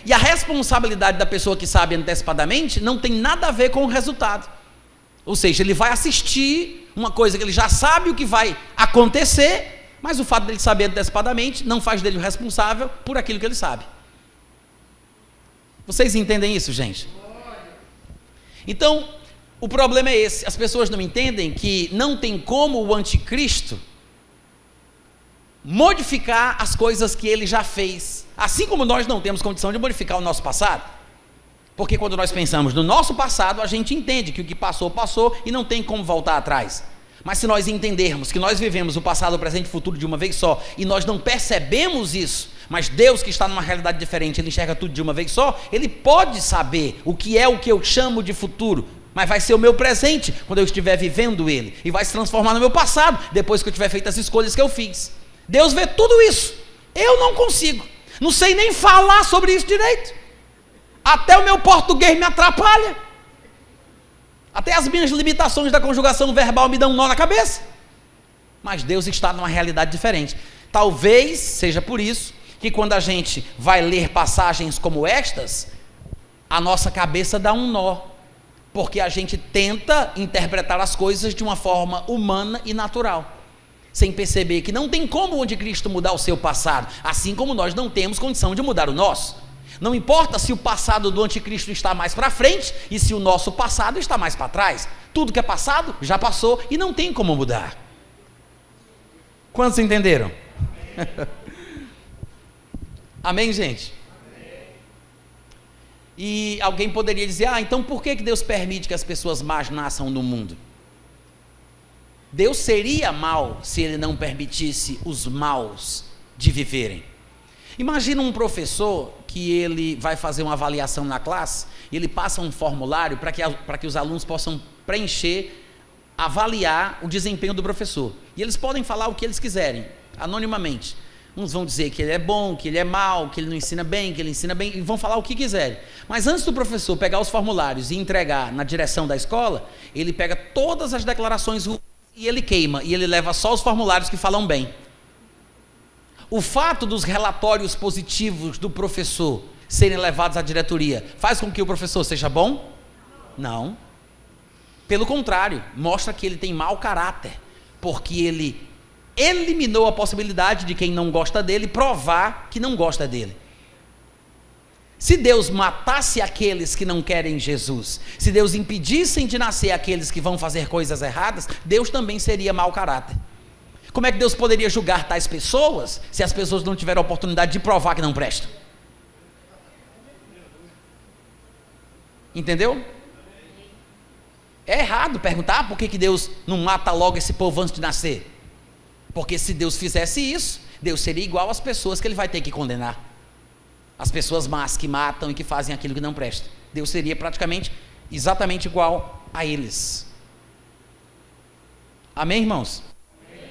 E a responsabilidade da pessoa que sabe antecipadamente não tem nada a ver com o resultado. Ou seja, ele vai assistir uma coisa que ele já sabe o que vai acontecer, mas o fato dele saber antecipadamente não faz dele o responsável por aquilo que ele sabe. Vocês entendem isso, gente? Então, o problema é esse: as pessoas não entendem que não tem como o anticristo modificar as coisas que ele já fez, assim como nós não temos condição de modificar o nosso passado, porque quando nós pensamos no nosso passado, a gente entende que o que passou, passou e não tem como voltar atrás. Mas se nós entendermos que nós vivemos o passado, o presente e o futuro de uma vez só, e nós não percebemos isso, mas Deus, que está numa realidade diferente, ele enxerga tudo de uma vez só, ele pode saber o que eu chamo de futuro, mas vai ser o meu presente quando eu estiver vivendo ele, e vai se transformar no meu passado depois que eu tiver feito as escolhas que eu fiz. Deus vê tudo isso. Eu não consigo, não sei nem falar sobre isso direito, até o meu português me atrapalha, até as minhas limitações da conjugação verbal me dão um nó na cabeça, mas Deus está numa realidade diferente. Talvez seja por isso que quando a gente vai ler passagens como estas, a nossa cabeça dá um nó, porque a gente tenta interpretar as coisas de uma forma humana e natural, sem perceber que não tem como o anticristo mudar o seu passado, assim como nós não temos condição de mudar o nosso. Não importa se o passado do anticristo está mais para frente e se o nosso passado está mais para trás. Tudo que é passado já passou e não tem como mudar. Quantos entenderam? Amém, gente? Amém. E alguém poderia dizer: então por que Deus permite que as pessoas más nasçam no mundo? Deus seria mau se ele não permitisse os maus de viverem. Imagina um professor que ele vai fazer uma avaliação na classe, e ele passa um formulário para que os alunos possam preencher, avaliar o desempenho do professor. E eles podem falar o que eles quiserem, anonimamente. Uns vão dizer que ele é bom, que ele é mau, que ele não ensina bem, que ele ensina bem, e vão falar o que quiserem. Mas antes do professor pegar os formulários e entregar na direção da escola, ele pega todas as declarações e ele queima, e ele leva só os formulários que falam bem. O fato dos relatórios positivos do professor serem levados à diretoria faz com que o professor seja bom? Não. Pelo contrário, mostra que ele tem mau caráter, porque ele eliminou a possibilidade de quem não gosta dele provar que não gosta dele. Se Deus matasse aqueles que não querem Jesus, se Deus impedisse de nascer aqueles que vão fazer coisas erradas, Deus também seria mau caráter. Como é que Deus poderia julgar tais pessoas se as pessoas não tiveram a oportunidade de provar que não prestam? Entendeu? É errado perguntar por que Deus não mata logo esse povo antes de nascer. Porque se Deus fizesse isso, Deus seria igual às pessoas que ele vai ter que condenar. As pessoas más que matam e que fazem aquilo que não presta. Deus seria praticamente exatamente igual a eles. Amém, irmãos? Amém.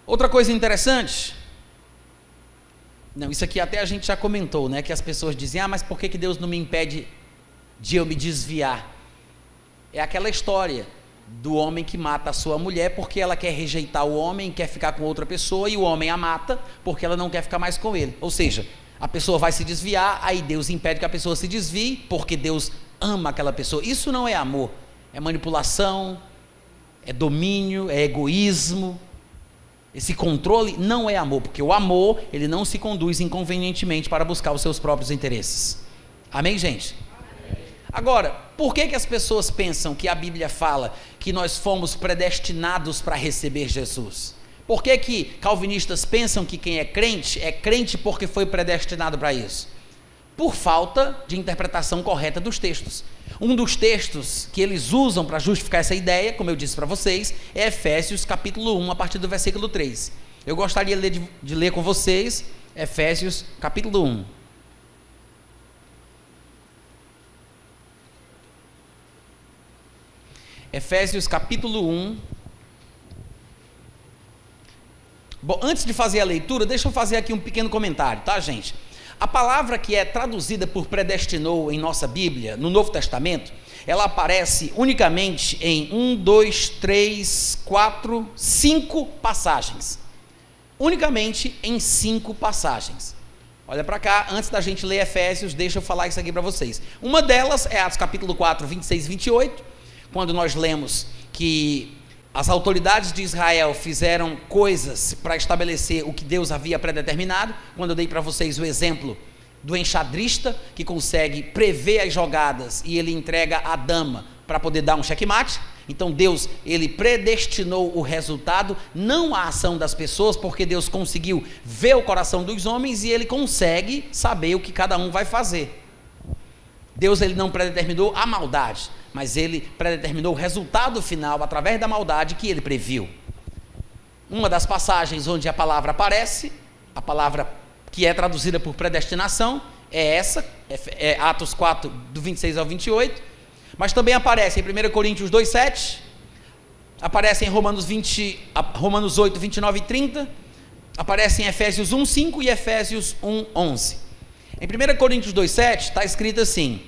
Outra coisa interessante, isso aqui até a gente já comentou, né? Que as pessoas dizem: mas por que Deus não me impede de eu me desviar? É aquela história do homem que mata a sua mulher porque ela quer rejeitar o homem, quer ficar com outra pessoa, e o homem a mata porque ela não quer ficar mais com ele. Ou seja, a pessoa vai se desviar, aí Deus impede que a pessoa se desvie, porque Deus ama aquela pessoa. Isso não é amor, é manipulação, é domínio, é egoísmo. Esse controle não é amor, porque o amor, ele não se conduz inconvenientemente para buscar os seus próprios interesses. Amém, gente? Agora, por que as pessoas pensam que a Bíblia fala que nós fomos predestinados para receber Jesus? Por que calvinistas pensam que quem é crente porque foi predestinado para isso? Por falta de interpretação correta dos textos. Um dos textos que eles usam para justificar essa ideia, como eu disse para vocês, é Efésios capítulo 1, a partir do versículo 3. Eu gostaria de ler com vocês Efésios capítulo 1. Efésios capítulo 1. Bom, antes de fazer a leitura, deixa eu fazer aqui um pequeno comentário, tá, gente? A palavra que é traduzida por predestinou em nossa Bíblia, no Novo Testamento, ela aparece unicamente em 5 passagens. Unicamente em 5 passagens. Olha para cá, antes da gente ler Efésios, deixa eu falar isso aqui para vocês. Uma delas é Atos capítulo 4, 26 e 28, quando nós lemos que as autoridades de Israel fizeram coisas para estabelecer o que Deus havia predeterminado, quando eu dei para vocês o exemplo do enxadrista, que consegue prever as jogadas e ele entrega a dama para poder dar um checkmate. Então Deus, ele predestinou o resultado, não a ação das pessoas, porque Deus conseguiu ver o coração dos homens e ele consegue saber o que cada um vai fazer. Deus, ele não predeterminou a maldade, mas ele predeterminou o resultado final através da maldade que ele previu. Uma das passagens onde a palavra aparece, a palavra que é traduzida por predestinação, é essa, é Atos 4, do 26 ao 28, mas também aparece em 1 Coríntios 2, 7, aparece em Romanos 8, 29 e 30, aparece em Efésios 1, 5 e Efésios 1, 11. Em 1 Coríntios 2, 7 está escrito assim: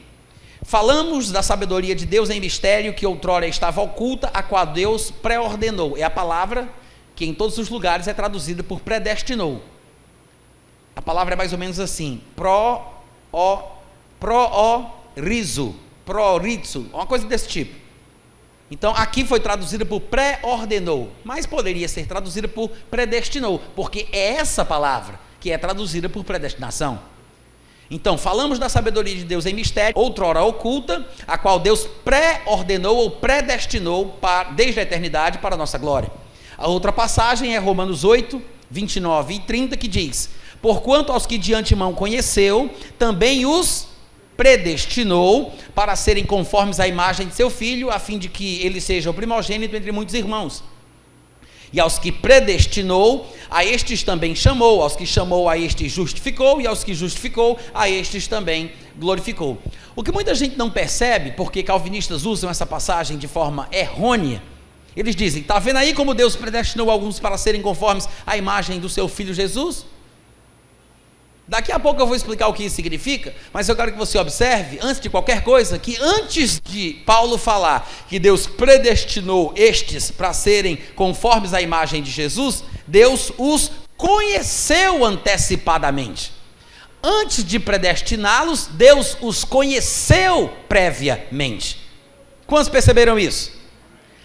falamos da sabedoria de Deus em mistério que outrora estava oculta, a qual Deus pré-ordenou. É a palavra que em todos os lugares é traduzida por predestinou. A palavra é mais ou menos assim: pró-rizo, uma coisa desse tipo. Então aqui foi traduzida por pré-ordenou, mas poderia ser traduzida por predestinou, porque é essa palavra que é traduzida por predestinação. Então, falamos da sabedoria de Deus em mistério, outrora oculta, a qual Deus pré-ordenou ou predestinou desde a eternidade para a nossa glória. A outra passagem é Romanos 8, 29 e 30, que diz: porquanto aos que de antemão conheceu, também os predestinou para serem conformes à imagem de seu filho, a fim de que ele seja o primogênito entre muitos irmãos. E aos que predestinou, a estes também chamou, aos que chamou, a estes justificou, e aos que justificou, a estes também glorificou. O que muita gente não percebe, porque calvinistas usam essa passagem de forma errônea, eles dizem: está vendo aí como Deus predestinou alguns para serem conformes à imagem do seu filho Jesus? Daqui a pouco eu vou explicar o que isso significa, mas eu quero que você observe, antes de qualquer coisa, que antes de Paulo falar que Deus predestinou estes para serem conformes à imagem de Jesus, Deus os conheceu antecipadamente. Antes de predestiná-los, Deus os conheceu previamente. Quantos perceberam isso?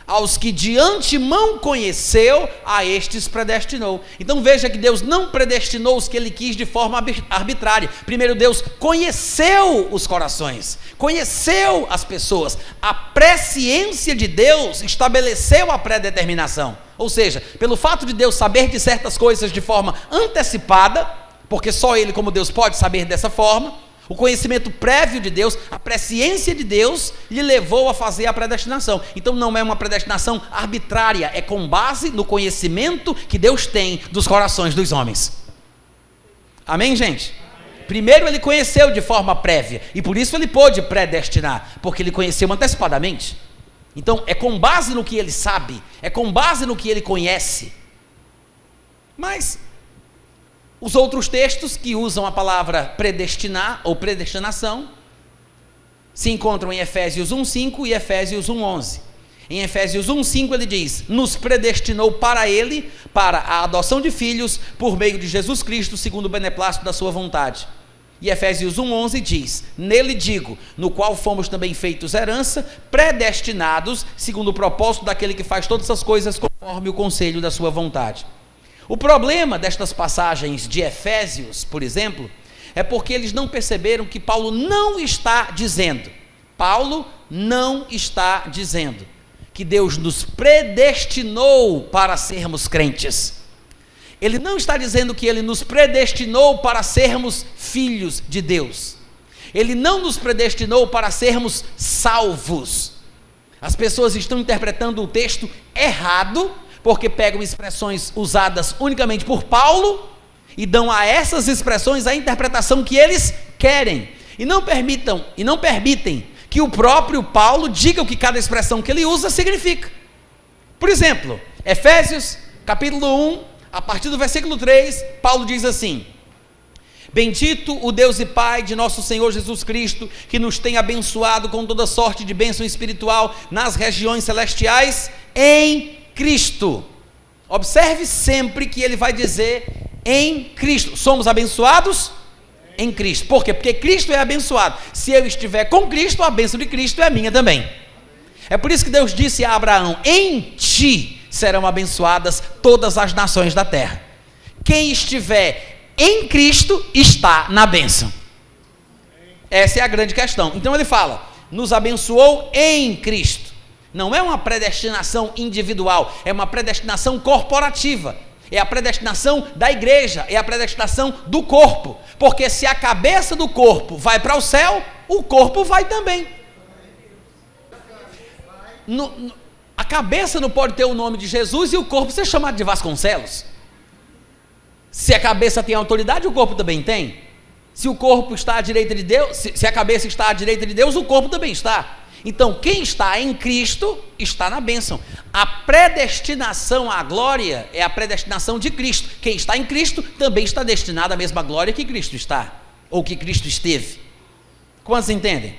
Aos que de antemão conheceu, a estes predestinou. Então veja que Deus não predestinou os que ele quis de forma arbitrária. Primeiro Deus conheceu os corações, conheceu as pessoas. A presciência de Deus estabeleceu a predeterminação. Ou seja, pelo fato de Deus saber de certas coisas de forma antecipada, porque só ele como Deus pode saber dessa forma, o conhecimento prévio de Deus, a presciência de Deus, lhe levou a fazer a predestinação. Então não é uma predestinação arbitrária, é com base no conhecimento que Deus tem dos corações dos homens. Amém, gente? Amém. Primeiro ele conheceu de forma prévia, e por isso ele pôde predestinar, porque ele conheceu antecipadamente. Então é com base no que ele sabe, é com base no que ele conhece. Mas os outros textos que usam a palavra predestinar ou predestinação se encontram em Efésios 1:5 e Efésios 1:11. Em Efésios 1:5 ele diz: nos predestinou para ele, para a adoção de filhos, por meio de Jesus Cristo, segundo o beneplácito da sua vontade. E Efésios 1:11 diz: nele digo, no qual fomos também feitos herança, predestinados, segundo o propósito daquele que faz todas as coisas conforme o conselho da sua vontade. O problema destas passagens de Efésios, por exemplo, é porque eles não perceberam que Paulo não está dizendo que Deus nos predestinou para sermos crentes. Ele não está dizendo que ele nos predestinou para sermos filhos de Deus. Ele não nos predestinou para sermos salvos. As pessoas estão interpretando o texto errado, porque pegam expressões usadas unicamente por Paulo e dão a essas expressões a interpretação que eles querem, e não permitem que o próprio Paulo diga o que cada expressão que ele usa significa. Por exemplo, Efésios capítulo 1, a partir do versículo 3, Paulo diz assim: Bendito o Deus e Pai de nosso Senhor Jesus Cristo, que nos tem abençoado com toda sorte de bênção espiritual nas regiões celestiais em Cristo. Observe sempre que ele vai dizer em Cristo. Somos abençoados em Cristo. Por quê? Porque Cristo é abençoado. Se eu estiver com Cristo, a bênção de Cristo é minha também. É por isso que Deus disse a Abraão: em ti serão abençoadas todas as nações da terra. Quem estiver em Cristo está na bênção. Essa é a grande questão. Então ele fala, nos abençoou em Cristo. Não é uma predestinação individual, é uma predestinação corporativa. É a predestinação da igreja, é a predestinação do corpo. Porque se a cabeça do corpo vai para o céu, o corpo vai também. A cabeça não pode ter o nome de Jesus e o corpo ser chamado de Vasconcelos. Se a cabeça tem autoridade, o corpo também tem. Se o corpo está à direita de Deus, se a cabeça está à direita de Deus, o corpo também está. Então, quem está em Cristo está na bênção. A predestinação à glória é a predestinação de Cristo. Quem está em Cristo também está destinado à mesma glória que Cristo está, ou que Cristo esteve. Quantos entendem?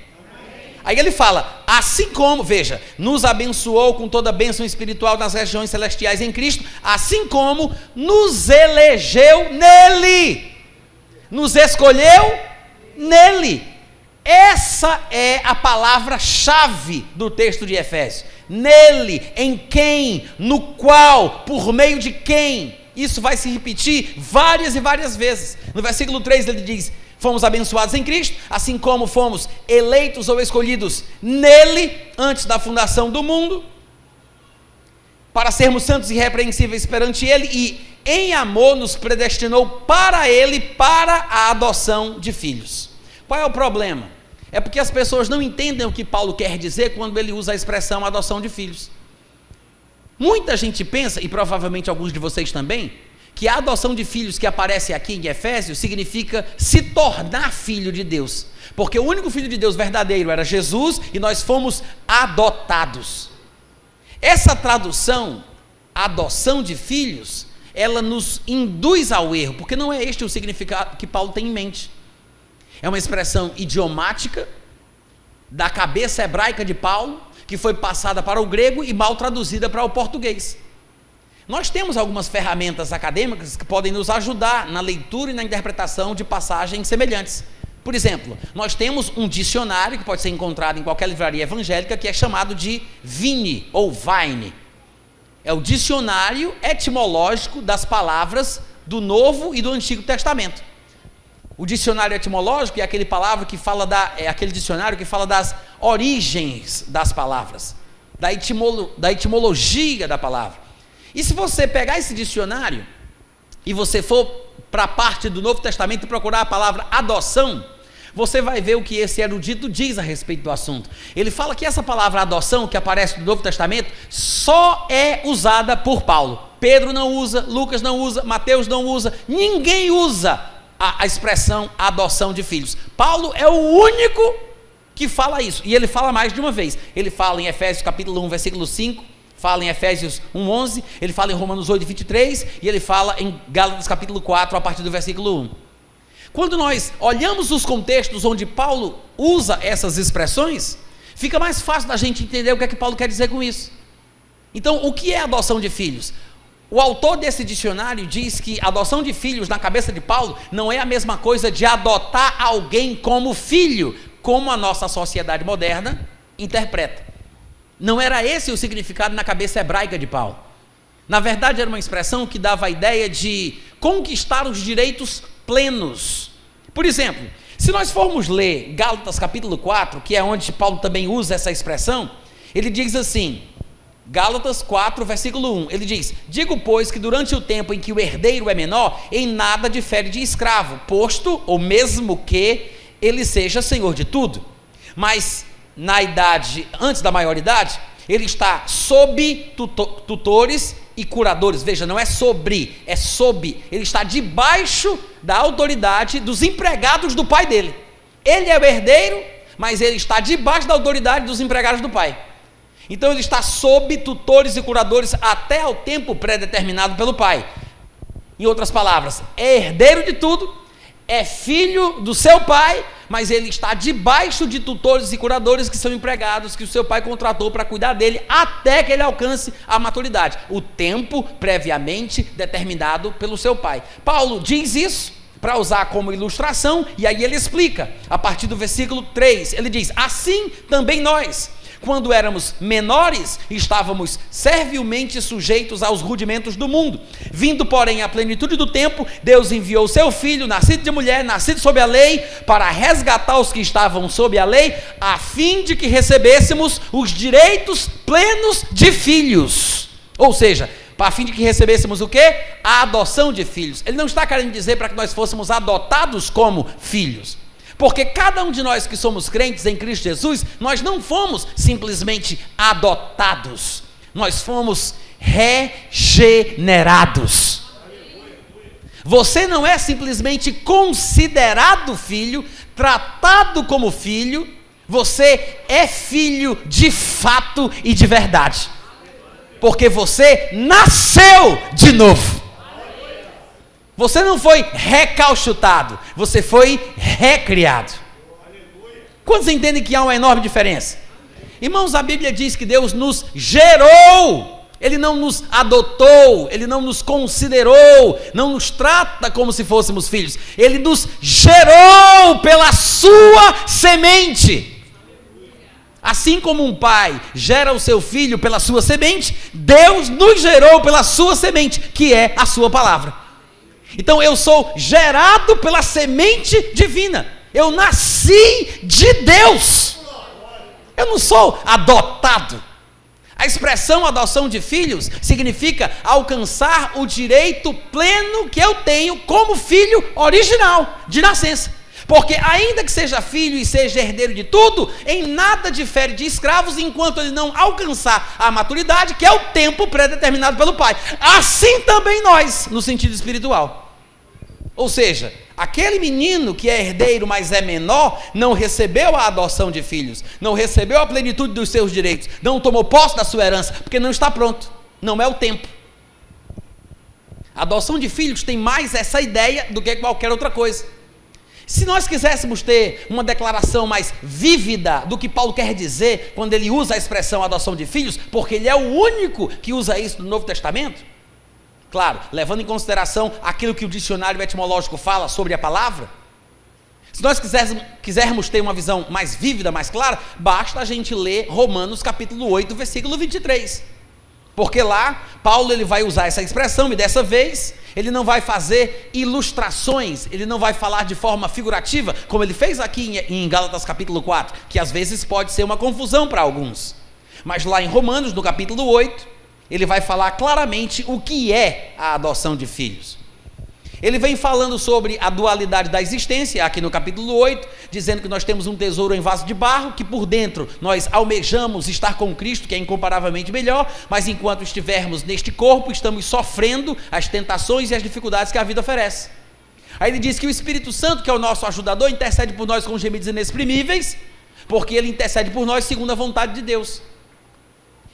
Aí ele fala, assim como, veja, nos abençoou com toda a bênção espiritual nas regiões celestiais em Cristo, assim como nos elegeu nele, nos escolheu nele. Essa é a palavra-chave do texto de Efésios. Nele, em quem, no qual, por meio de quem. Isso vai se repetir várias e várias vezes. No versículo 3 ele diz, fomos abençoados em Cristo, assim como fomos eleitos ou escolhidos nele, antes da fundação do mundo, para sermos santos e irrepreensíveis perante ele, e em amor nos predestinou para ele, para a adoção de filhos. Qual é o problema? É porque as pessoas não entendem o que Paulo quer dizer quando ele usa a expressão adoção de filhos. Muita gente pensa, e provavelmente alguns de vocês também, que a adoção de filhos que aparece aqui em Efésios significa se tornar filho de Deus, porque o único filho de Deus verdadeiro era Jesus e nós fomos adotados. Essa tradução, adoção de filhos, ela nos induz ao erro, porque não é este o significado que Paulo tem em mente. É uma expressão idiomática da cabeça hebraica de Paulo, que foi passada para o grego e mal traduzida para o português. Nós temos algumas ferramentas acadêmicas que podem nos ajudar na leitura e na interpretação de passagens semelhantes. Por exemplo, nós temos um dicionário que pode ser encontrado em qualquer livraria evangélica, que é chamado de Vine ou Vine. É o dicionário etimológico das palavras do Novo e do Antigo Testamento. O dicionário etimológico é aquele dicionário que fala das origens das palavras, da etimologia da palavra. E se você pegar esse dicionário e você for para a parte do Novo Testamento e procurar a palavra adoção, você vai ver o que esse erudito diz a respeito do assunto. Ele fala que essa palavra adoção, que aparece no Novo Testamento, só é usada por Paulo. Pedro não usa, Lucas não usa, Mateus não usa, ninguém usa a expressão adoção de filhos. Paulo é o único que fala isso, e ele fala mais de uma vez. Ele fala em Efésios capítulo 1, versículo 5, fala em Efésios 1:11, ele fala em Romanos 8:23, e ele fala em Gálatas capítulo 4, a partir do versículo 1. Quando nós olhamos os contextos onde Paulo usa essas expressões, fica mais fácil da gente entender o que é que Paulo quer dizer com isso. Então, o que é adoção de filhos? O autor desse dicionário diz que adoção de filhos, na cabeça de Paulo, não é a mesma coisa de adotar alguém como filho, como a nossa sociedade moderna interpreta. Não era esse o significado na cabeça hebraica de Paulo. Na verdade, era uma expressão que dava a ideia de conquistar os direitos plenos. Por exemplo, se nós formos ler Gálatas capítulo 4, que é onde Paulo também usa essa expressão, ele diz assim, Gálatas 4, versículo 1, ele diz, digo, pois, que durante o tempo em que o herdeiro é menor, em nada difere de escravo, posto, ou mesmo que ele seja senhor de tudo. Mas, na idade, antes da maioridade, ele está sob tutores e curadores. Veja, não é sobre, é sob. Ele está debaixo da autoridade dos empregados do pai dele. Ele é o herdeiro, mas ele está debaixo da autoridade dos empregados do pai. Então ele está sob tutores e curadores até ao tempo pré-determinado pelo pai. Em outras palavras, é herdeiro de tudo, é filho do seu pai, mas ele está debaixo de tutores e curadores que são empregados, que o seu pai contratou para cuidar dele, até que ele alcance a maturidade, o tempo previamente determinado pelo seu pai. Paulo diz isso para usar como ilustração, e aí ele explica, a partir do versículo 3, ele diz: assim também nós, quando éramos menores, estávamos servilmente sujeitos aos rudimentos do mundo. Vindo, porém, à plenitude do tempo, Deus enviou seu Filho, nascido de mulher, nascido sob a lei, para resgatar os que estavam sob a lei, a fim de que recebêssemos os direitos plenos de filhos. Ou seja, a fim de que recebêssemos o quê? A adoção de filhos. Ele não está querendo dizer para que nós fôssemos adotados como filhos. Porque cada um de nós que somos crentes em Cristo Jesus, nós não fomos simplesmente adotados, nós fomos regenerados. Você não é simplesmente considerado filho, tratado como filho, você é filho de fato e de verdade. Porque você nasceu de novo. Você não foi recalchutado, você foi recriado. Quantos entendem que há uma enorme diferença? Irmãos, a Bíblia diz que Deus nos gerou, Ele não nos adotou, Ele não nos considerou, não nos trata como se fôssemos filhos, Ele nos gerou pela sua semente. Assim como um pai gera o seu filho pela sua semente, Deus nos gerou pela sua semente, que é a sua palavra. Então eu sou gerado pela semente divina, eu nasci de Deus, eu não sou adotado. A expressão adoção de filhos significa alcançar o direito pleno que eu tenho como filho original, de nascença. Porque ainda que seja filho e seja herdeiro de tudo, em nada difere de escravos enquanto ele não alcançar a maturidade, que é o tempo pré-determinado pelo pai. Assim também nós, no sentido espiritual. Ou seja, aquele menino que é herdeiro, mas é menor, não recebeu a adoção de filhos, não recebeu a plenitude dos seus direitos, não tomou posse da sua herança, porque não está pronto, não é o tempo. A adoção de filhos tem mais essa ideia do que qualquer outra coisa. Se nós quiséssemos ter uma declaração mais vívida do que Paulo quer dizer quando ele usa a expressão adoção de filhos, porque ele é o único que usa isso no Novo Testamento, claro, levando em consideração aquilo que o dicionário etimológico fala sobre a palavra, se nós quisermos ter uma visão mais vívida, mais clara, basta a gente ler Romanos capítulo 8, versículo 23, porque lá Paulo ele vai usar essa expressão, e dessa vez ele não vai fazer ilustrações, ele não vai falar de forma figurativa, como ele fez aqui em Gálatas capítulo 4, que às vezes pode ser uma confusão para alguns, mas lá em Romanos, no capítulo 8, ele vai falar claramente o que é a adoção de filhos. Ele vem falando sobre a dualidade da existência, aqui no capítulo 8, dizendo que nós temos um tesouro em vaso de barro, que por dentro nós almejamos estar com Cristo, que é incomparavelmente melhor, mas enquanto estivermos neste corpo, estamos sofrendo as tentações e as dificuldades que a vida oferece. Aí ele diz que o Espírito Santo, que é o nosso ajudador, intercede por nós com gemidos inexprimíveis, porque ele intercede por nós segundo a vontade de Deus.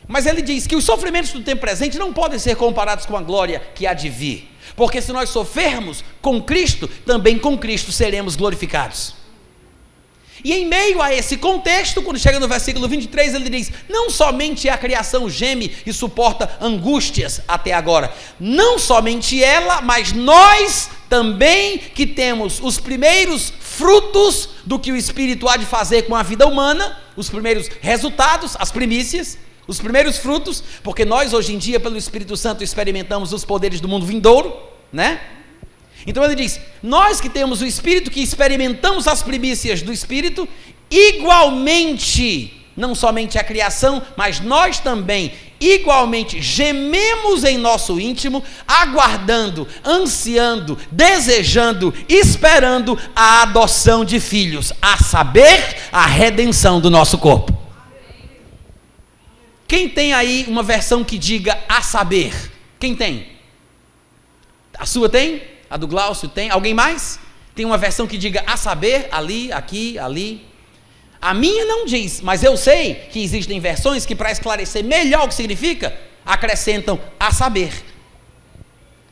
Mas ele diz que os sofrimentos do tempo presente não podem ser comparados com a glória que há de vir, porque se nós sofrermos com Cristo, também com Cristo seremos glorificados. E em meio a esse contexto, quando chega no versículo 23, ele diz: não somente a criação geme e suporta angústias até agora, não somente ela, mas nós também, que temos os primeiros frutos do que o Espírito há de fazer com a vida humana, os primeiros resultados, as primícias, os primeiros frutos, porque nós hoje em dia pelo Espírito Santo experimentamos os poderes do mundo vindouro, né? Então ele diz, nós que temos o Espírito, que experimentamos as primícias do Espírito, igualmente, não somente a criação, mas nós também, igualmente, gememos em nosso íntimo, aguardando, ansiando, desejando, esperando a adoção de filhos, a saber, a redenção do nosso corpo. Quem tem aí uma versão que diga a saber? Quem tem? A sua tem? A do Glaucio tem? Alguém mais? Tem uma versão que diga a saber? Ali, aqui, ali. A minha não diz, mas eu sei que existem versões que, para esclarecer melhor o que significa, acrescentam a saber.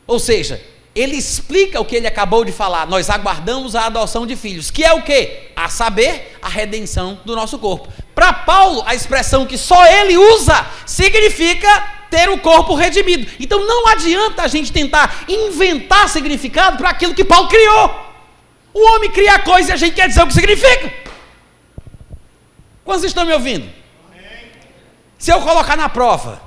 Ou seja, ele explica o que ele acabou de falar. Nós aguardamos a adoção de filhos, que é o quê? A saber, a redenção do nosso corpo. Para Paulo, a expressão que só ele usa significa ter o corpo redimido. Então não adianta a gente tentar inventar significado para aquilo que Paulo criou. O homem cria a coisa e a gente quer dizer o que significa. Quantos estão me ouvindo? Se eu colocar na prova,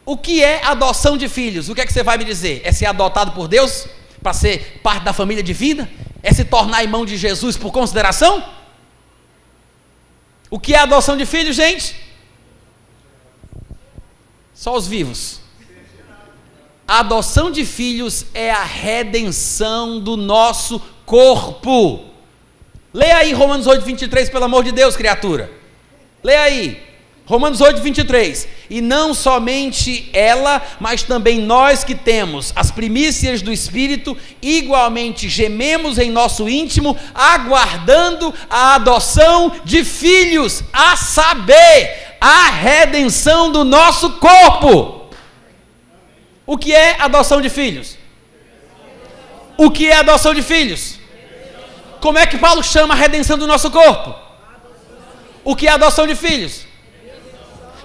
o que é adoção de filhos? O que é que você vai me dizer? É ser adotado por Deus? Para ser parte da família divina? É se tornar irmão de Jesus por consideração? O que é adoção de filhos, gente? Só os vivos. A adoção de filhos é a redenção do nosso corpo. Leia aí Romanos 8, 23, pelo amor de Deus, criatura. Leia aí. Romanos 8, 23. E não somente ela, mas também nós que temos as primícias do Espírito, igualmente gememos em nosso íntimo, aguardando a adoção de filhos, a saber, a redenção do nosso corpo. O que é adoção de filhos? O que é adoção de filhos? Como é que Paulo chama a redenção do nosso corpo? O que é adoção de filhos?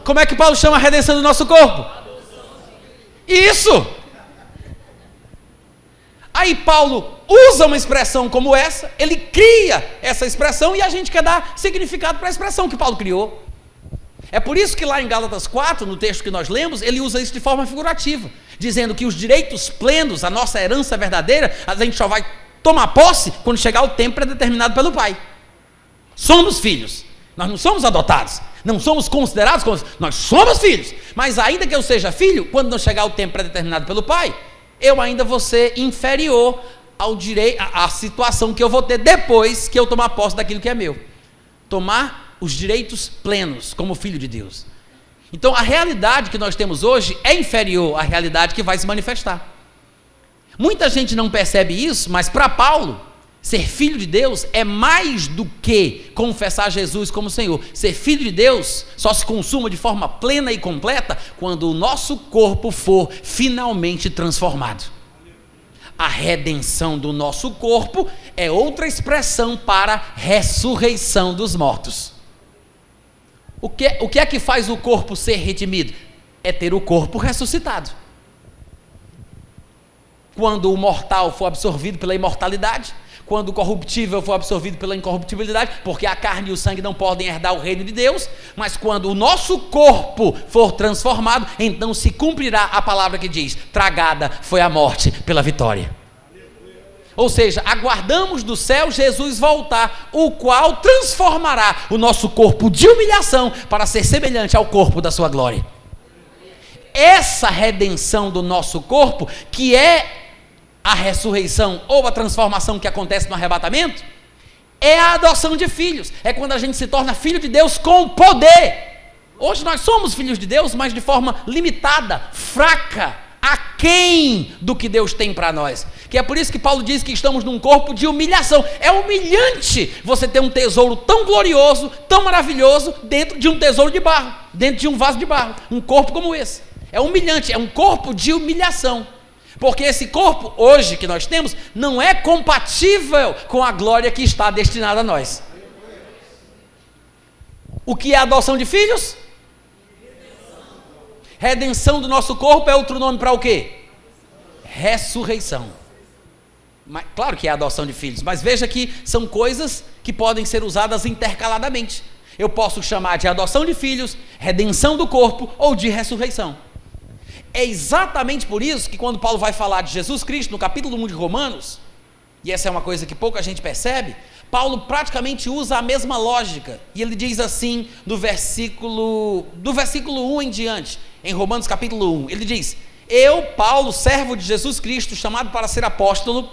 Como é que Paulo chama a redenção do nosso corpo? Isso! Aí Paulo usa uma expressão como essa, ele cria essa expressão e a gente quer dar significado para a expressão que Paulo criou. É por isso que lá em Gálatas 4, no texto que nós lemos, ele usa isso de forma figurativa, dizendo que os direitos plenos, a nossa herança verdadeira, a gente só vai tomar posse quando chegar o tempo predeterminado pelo Pai. Somos filhos, nós não somos adotados, não somos considerados como... Nós somos filhos, mas ainda que eu seja filho, quando não chegar o tempo predeterminado pelo Pai, eu ainda vou ser inferior ao direito, à situação que eu vou ter depois que eu tomar posse daquilo que é meu. Tomar os direitos plenos como filho de Deus. Então a realidade que nós temos hoje é inferior à realidade que vai se manifestar. Muita gente não percebe isso, mas para Paulo, ser filho de Deus é mais do que confessar Jesus como Senhor. Ser filho de Deus só se consuma de forma plena e completa quando o nosso corpo for finalmente transformado. A redenção do nosso corpo é outra expressão para ressurreição dos mortos. O que é que faz o corpo ser redimido? É ter o corpo ressuscitado. Quando o mortal for absorvido pela imortalidade, quando o corruptível for absorvido pela incorruptibilidade, porque a carne e o sangue não podem herdar o reino de Deus, mas quando o nosso corpo for transformado, então se cumprirá a palavra que diz: tragada foi a morte pela vitória. Ou seja, aguardamos do céu Jesus voltar, o qual transformará o nosso corpo de humilhação para ser semelhante ao corpo da sua glória. Essa redenção do nosso corpo, que é a ressurreição ou a transformação que acontece no arrebatamento, é a adoção de filhos. É quando a gente se torna filho de Deus com poder. Hoje nós somos filhos de Deus, mas de forma limitada, fraca, aquém do que Deus tem para nós. Que é por isso que Paulo diz que estamos num corpo de humilhação. É humilhante você ter um tesouro tão glorioso, tão maravilhoso, dentro de um tesouro de barro, dentro de um vaso de barro, um corpo como esse. É humilhante, é um corpo de humilhação. Porque esse corpo, hoje, que nós temos, não é compatível com a glória que está destinada a nós. O que é a adoção de filhos? Redenção do nosso corpo é outro nome para o quê? Ressurreição. Mas, claro que é a adoção de filhos, mas veja que são coisas que podem ser usadas intercaladamente. Eu posso chamar de adoção de filhos, redenção do corpo ou de ressurreição. É exatamente por isso que quando Paulo vai falar de Jesus Cristo no capítulo 1 de Romanos, e essa é uma coisa que pouca gente percebe, Paulo praticamente usa a mesma lógica, e ele diz assim do versículo 1 em diante, em Romanos capítulo 1, ele diz: eu, Paulo, servo de Jesus Cristo, chamado para ser apóstolo,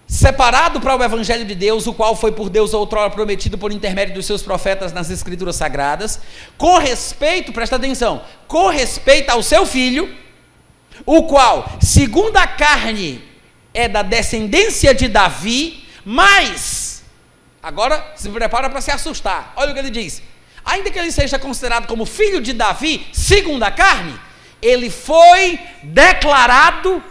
separado para o evangelho de Deus, o qual foi por Deus outrora prometido por intermédio dos seus profetas nas escrituras sagradas, com respeito, presta atenção, com respeito ao seu filho, o qual, segundo a carne, é da descendência de Davi, mas, agora se prepara para se assustar, olha o que ele diz: ainda que ele seja considerado como filho de Davi, segundo a carne, ele foi declarado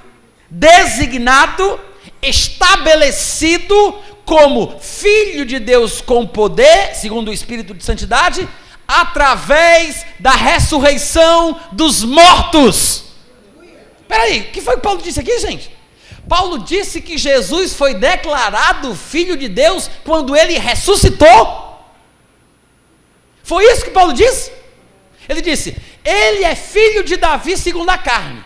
designado, estabelecido como filho de Deus com poder, segundo o Espírito de Santidade, através da ressurreição dos mortos. Espera aí, o que foi que Paulo disse aqui, gente? Paulo disse que Jesus foi declarado filho de Deus quando ele ressuscitou. Foi isso que Paulo disse? Ele disse, ele é filho de Davi segundo a carne,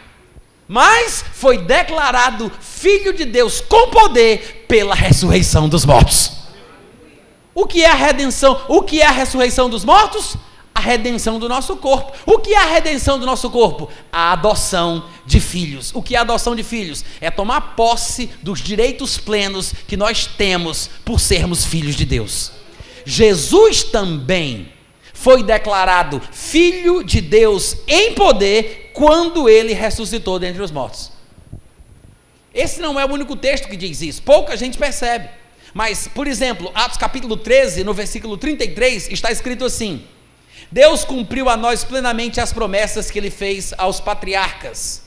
mas foi declarado filho de Deus com poder pela ressurreição dos mortos. O que é a redenção? O que é a ressurreição dos mortos? A redenção do nosso corpo. O que é a redenção do nosso corpo? A adoção de filhos. O que é a adoção de filhos? É tomar posse dos direitos plenos que nós temos por sermos filhos de Deus. Jesus também foi declarado filho de Deus em poder quando ele ressuscitou dentre os mortos. Esse não é o único texto que diz isso, pouca gente percebe. Mas, por exemplo, Atos capítulo 13, no versículo 33, está escrito assim: Deus cumpriu a nós plenamente as promessas que ele fez aos patriarcas,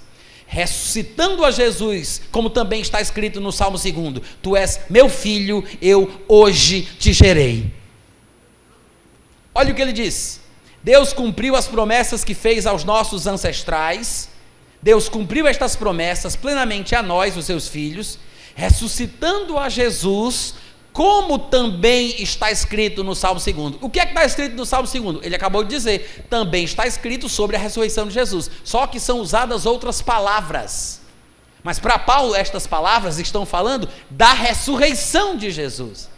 ressuscitando a Jesus, como também está escrito no Salmo 2: Tu és meu filho, eu hoje te gerei. Olha o que ele diz: Deus cumpriu as promessas que fez aos nossos ancestrais, Deus cumpriu estas promessas plenamente a nós, os seus filhos, ressuscitando a Jesus, como também está escrito no Salmo 2. O que é que está escrito no Salmo 2? Ele acabou de dizer, também está escrito sobre a ressurreição de Jesus, só que são usadas outras palavras, mas para Paulo estas palavras estão falando da ressurreição de Jesus.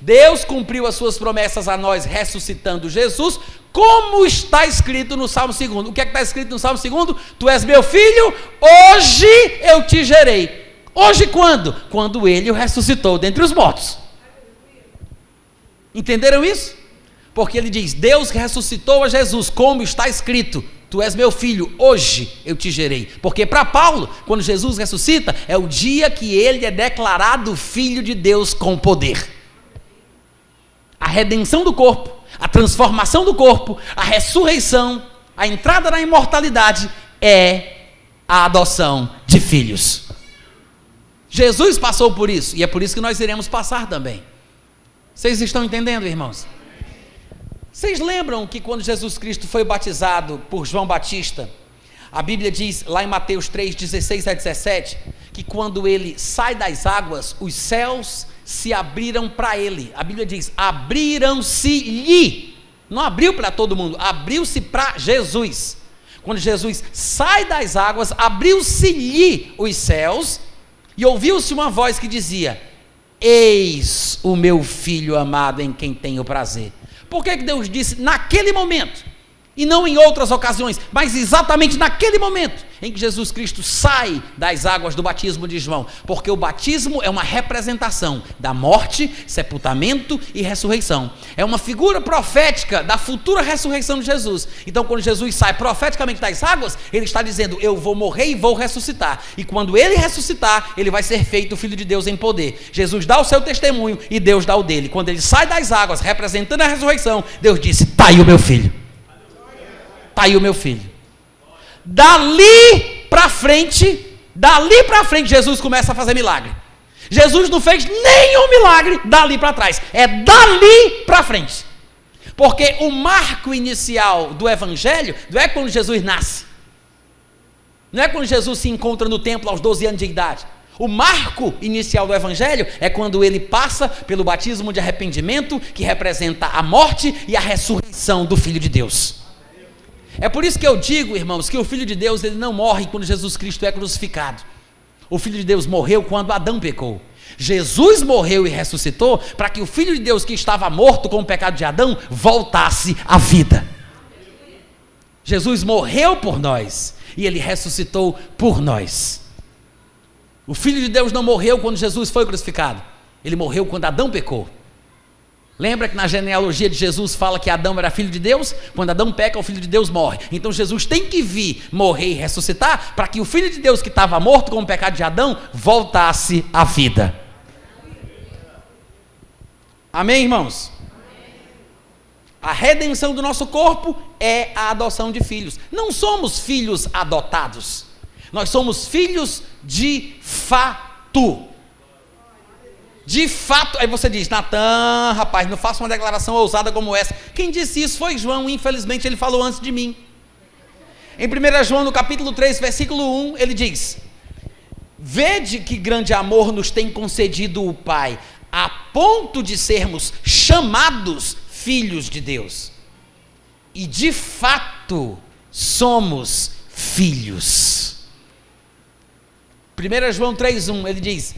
Deus cumpriu as suas promessas a nós ressuscitando Jesus, como está escrito no Salmo 2. O que é que está escrito no Salmo 2? Tu és meu filho, hoje eu te gerei. Hoje quando? Quando ele o ressuscitou dentre os mortos. Entenderam isso? Porque ele diz, Deus ressuscitou a Jesus, como está escrito, tu és meu filho, hoje eu te gerei. Porque para Paulo, quando Jesus ressuscita, é o dia que ele é declarado filho de Deus com poder. A redenção do corpo, a transformação do corpo, a ressurreição, a entrada na imortalidade é a adoção de filhos. Jesus passou por isso, e é por isso que nós iremos passar também. Vocês estão entendendo, irmãos? Vocês lembram que quando Jesus Cristo foi batizado por João Batista, a Bíblia diz lá em Mateus 3, 16 a 17, que quando ele sai das águas, os céus se abriram para ele. A Bíblia diz, abriram-se-lhe. Não abriu para todo mundo, abriu-se para Jesus. Quando Jesus sai das águas, abriu-se-lhe os céus, e ouviu-se uma voz que dizia, eis o meu filho amado em quem tenho prazer. Por que Deus disse naquele momento, e não em outras ocasiões, mas exatamente naquele momento em que Jesus Cristo sai das águas do batismo de João? Porque o batismo é uma representação da morte, sepultamento e ressurreição. É uma figura profética da futura ressurreição de Jesus. Então, quando Jesus sai profeticamente das águas, ele está dizendo, eu vou morrer e vou ressuscitar. E quando ele ressuscitar, ele vai ser feito filho de Deus em poder. Jesus dá o seu testemunho e Deus dá o dele. Quando ele sai das águas, representando a ressurreição, Deus disse, está aí o meu filho. Está aí o meu filho. Dali para frente, Jesus começa a fazer milagre. Jesus não fez nenhum milagre dali para trás, é dali para frente. Porque o marco inicial do evangelho não é quando Jesus nasce, não é quando Jesus se encontra no templo aos 12 anos de idade. O marco inicial do evangelho é quando ele passa pelo batismo de arrependimento, que representa a morte e a ressurreição do Filho de Deus. É por isso que eu digo, irmãos, que o Filho de Deus ele não morre quando Jesus Cristo é crucificado. O Filho de Deus morreu quando Adão pecou. Jesus morreu e ressuscitou para que o Filho de Deus que estava morto com o pecado de Adão voltasse à vida. Jesus morreu por nós e ele ressuscitou por nós. O Filho de Deus não morreu quando Jesus foi crucificado. Ele morreu quando Adão pecou. Lembra que na genealogia de Jesus fala que Adão era filho de Deus? Quando Adão peca, o Filho de Deus morre. Então Jesus tem que vir, morrer e ressuscitar, para que o Filho de Deus que estava morto com o pecado de Adão, voltasse à vida. Amém, irmãos? A redenção do nosso corpo é a adoção de filhos. Não somos filhos adotados. Nós somos filhos de fato. De fato. Aí você diz: Natan, rapaz, não faça uma declaração ousada como essa. Quem disse isso foi João, infelizmente ele falou antes de mim. Em 1 João, no capítulo 3, versículo 1, ele diz: vede que grande amor nos tem concedido o Pai, a ponto de sermos chamados filhos de Deus. E de fato somos filhos. 1 João 3,1, ele diz: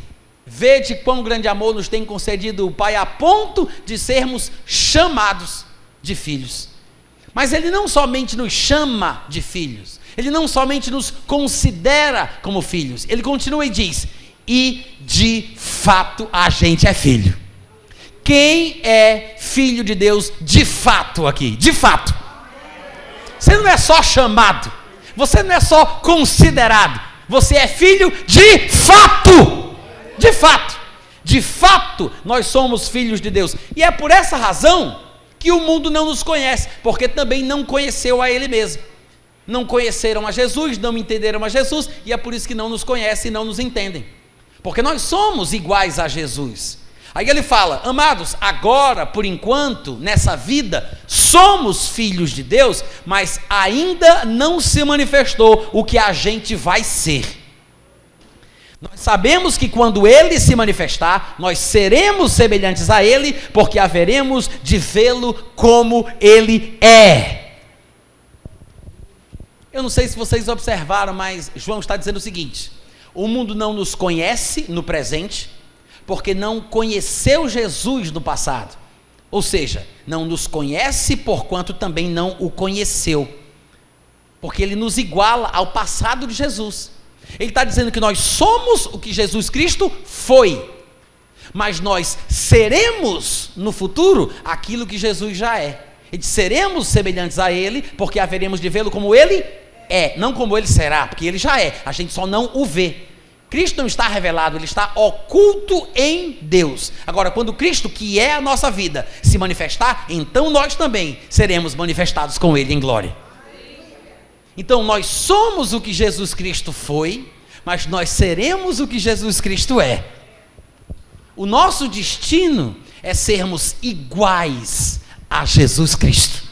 vede quão grande amor nos tem concedido o Pai, a ponto de sermos chamados de filhos. Mas ele não somente nos chama de filhos, ele não somente nos considera como filhos, ele continua e diz: e de fato a gente é filho. Quem é filho de Deus de fato aqui? De fato. Você não é só chamado, você não é só considerado, você é filho de fato. De fato. De fato nós somos filhos de Deus. E é por essa razão que o mundo não nos conhece, porque também não conheceu a Ele mesmo. Não conheceram a Jesus, não entenderam a Jesus, e é por isso que não nos conhecem e não nos entendem. Porque nós somos iguais a Jesus. Aí ele fala: amados, agora, por enquanto, nessa vida, somos filhos de Deus, mas ainda não se manifestou o que a gente vai ser. Nós sabemos que quando Ele se manifestar, nós seremos semelhantes a Ele, porque haveremos de vê-lo como Ele é. Eu não sei se vocês observaram, mas João está dizendo o seguinte: o mundo não nos conhece no presente, porque não conheceu Jesus no passado. Ou seja, não nos conhece porquanto também não o conheceu, porque Ele nos iguala ao passado de Jesus. Ele está dizendo que nós somos o que Jesus Cristo foi, mas nós seremos no futuro aquilo que Jesus já é. E seremos semelhantes a Ele, porque haveremos de vê-lo como Ele é, não como Ele será, porque Ele já é, a gente só não o vê. Cristo não está revelado, Ele está oculto em Deus. Agora, quando Cristo, que é a nossa vida, se manifestar, então nós também seremos manifestados com Ele em glória. Então nós somos o que Jesus Cristo foi, mas nós seremos o que Jesus Cristo é. O nosso destino é sermos iguais a Jesus Cristo.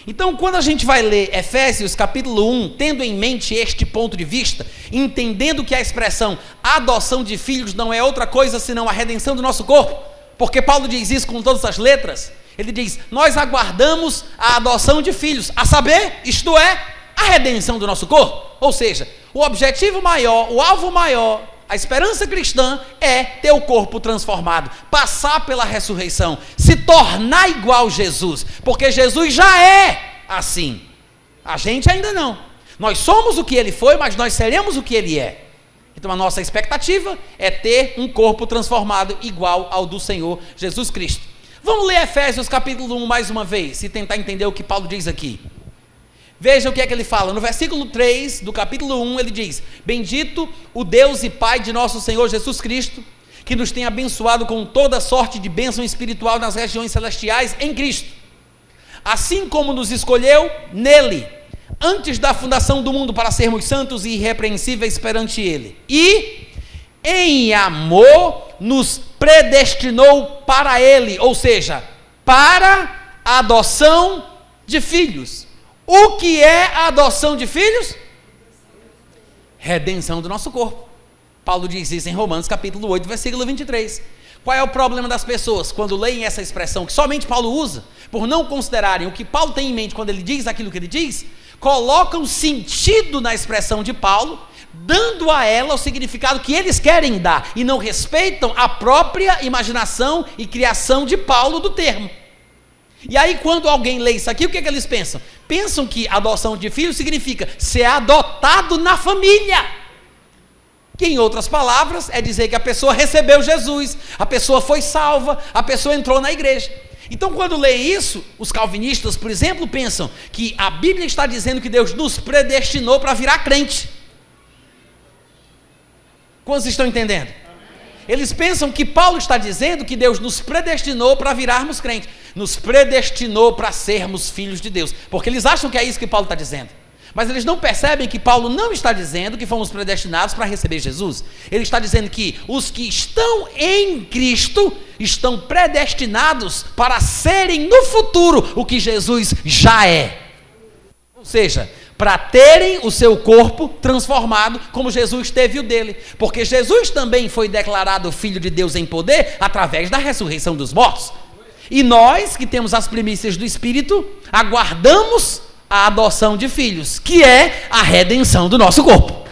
Então, quando a gente vai ler Efésios capítulo 1, tendo em mente este ponto de vista, entendendo que a expressão adoção de filhos não é outra coisa senão a redenção do nosso corpo, porque Paulo diz isso com todas as letras. Ele diz: nós aguardamos a adoção de filhos, a saber, isto é, a redenção do nosso corpo. Ou seja, o objetivo maior, o alvo maior, a esperança cristã é ter o corpo transformado, passar pela ressurreição, se tornar igual a Jesus, porque Jesus já é assim, a gente ainda não. Nós somos o que Ele foi, mas nós seremos o que Ele é. Então a nossa expectativa é ter um corpo transformado igual ao do Senhor Jesus Cristo. Vamos ler Efésios capítulo 1 mais uma vez e tentar entender o que Paulo diz aqui. Veja o que é que ele fala. No versículo 3 do capítulo 1 ele diz: bendito o Deus e Pai de nosso Senhor Jesus Cristo, que nos tem abençoado com toda sorte de bênção espiritual nas regiões celestiais em Cristo, assim como nos escolheu nele, antes da fundação do mundo, para sermos santos e irrepreensíveis perante Ele, e em amor nos predestinou para Ele, ou seja, para a adoção de filhos. O que é a adoção de filhos? Redenção do nosso corpo. Paulo diz isso em Romanos capítulo 8, versículo 23. Qual é o problema das pessoas quando leem essa expressão, que somente Paulo usa, por não considerarem o que Paulo tem em mente quando ele diz aquilo que ele diz? Colocam sentido na expressão de Paulo, dando a ela o significado que eles querem dar, e não respeitam a própria imaginação e criação de Paulo do termo. E aí quando alguém lê isso aqui, o que é que eles pensam? Pensam que adoção de filho significa ser adotado na família, que em outras palavras é dizer que a pessoa recebeu Jesus, a pessoa foi salva, a pessoa entrou na igreja. Então quando lê isso, os calvinistas, por exemplo, pensam que a Bíblia está dizendo que Deus nos predestinou para virar crente. Quantos estão entendendo? Eles pensam que Paulo está dizendo que Deus nos predestinou para virarmos crentes, nos predestinou para sermos filhos de Deus, porque eles acham que é isso que Paulo está dizendo. Mas eles não percebem que Paulo não está dizendo que fomos predestinados para receber Jesus. Ele está dizendo que os que estão em Cristo estão predestinados para serem no futuro o que Jesus já é. Ou seja, para terem o seu corpo transformado como Jesus teve o dele. Porque Jesus também foi declarado Filho de Deus em poder através da ressurreição dos mortos. E nós, que temos as primícias do Espírito, aguardamos a adoção de filhos, que é a redenção do nosso corpo.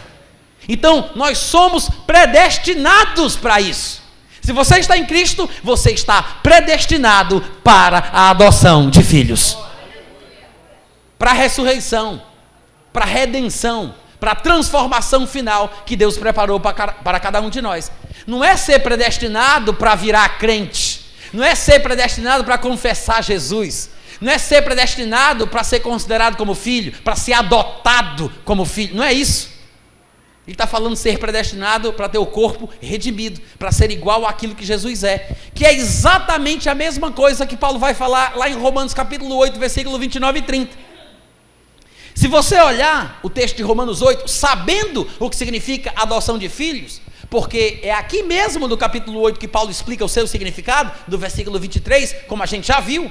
Então, nós somos predestinados para isso. Se você está em Cristo, você está predestinado para a adoção de filhos. Para a ressurreição, para a redenção, para a transformação final que Deus preparou para cada um de nós. Não é ser predestinado para virar crente, não é ser predestinado para confessar Jesus, não é ser predestinado para ser considerado como filho, para ser adotado como filho, não é isso. Ele está falando ser predestinado para ter o corpo redimido, para ser igual àquilo que Jesus é, que é exatamente a mesma coisa que Paulo vai falar lá em Romanos capítulo 8, versículo 29 e 30. Se você olhar o texto de Romanos 8, sabendo o que significa adoção de filhos, porque é aqui mesmo no capítulo 8 que Paulo explica o seu significado, do versículo 23, como a gente já viu.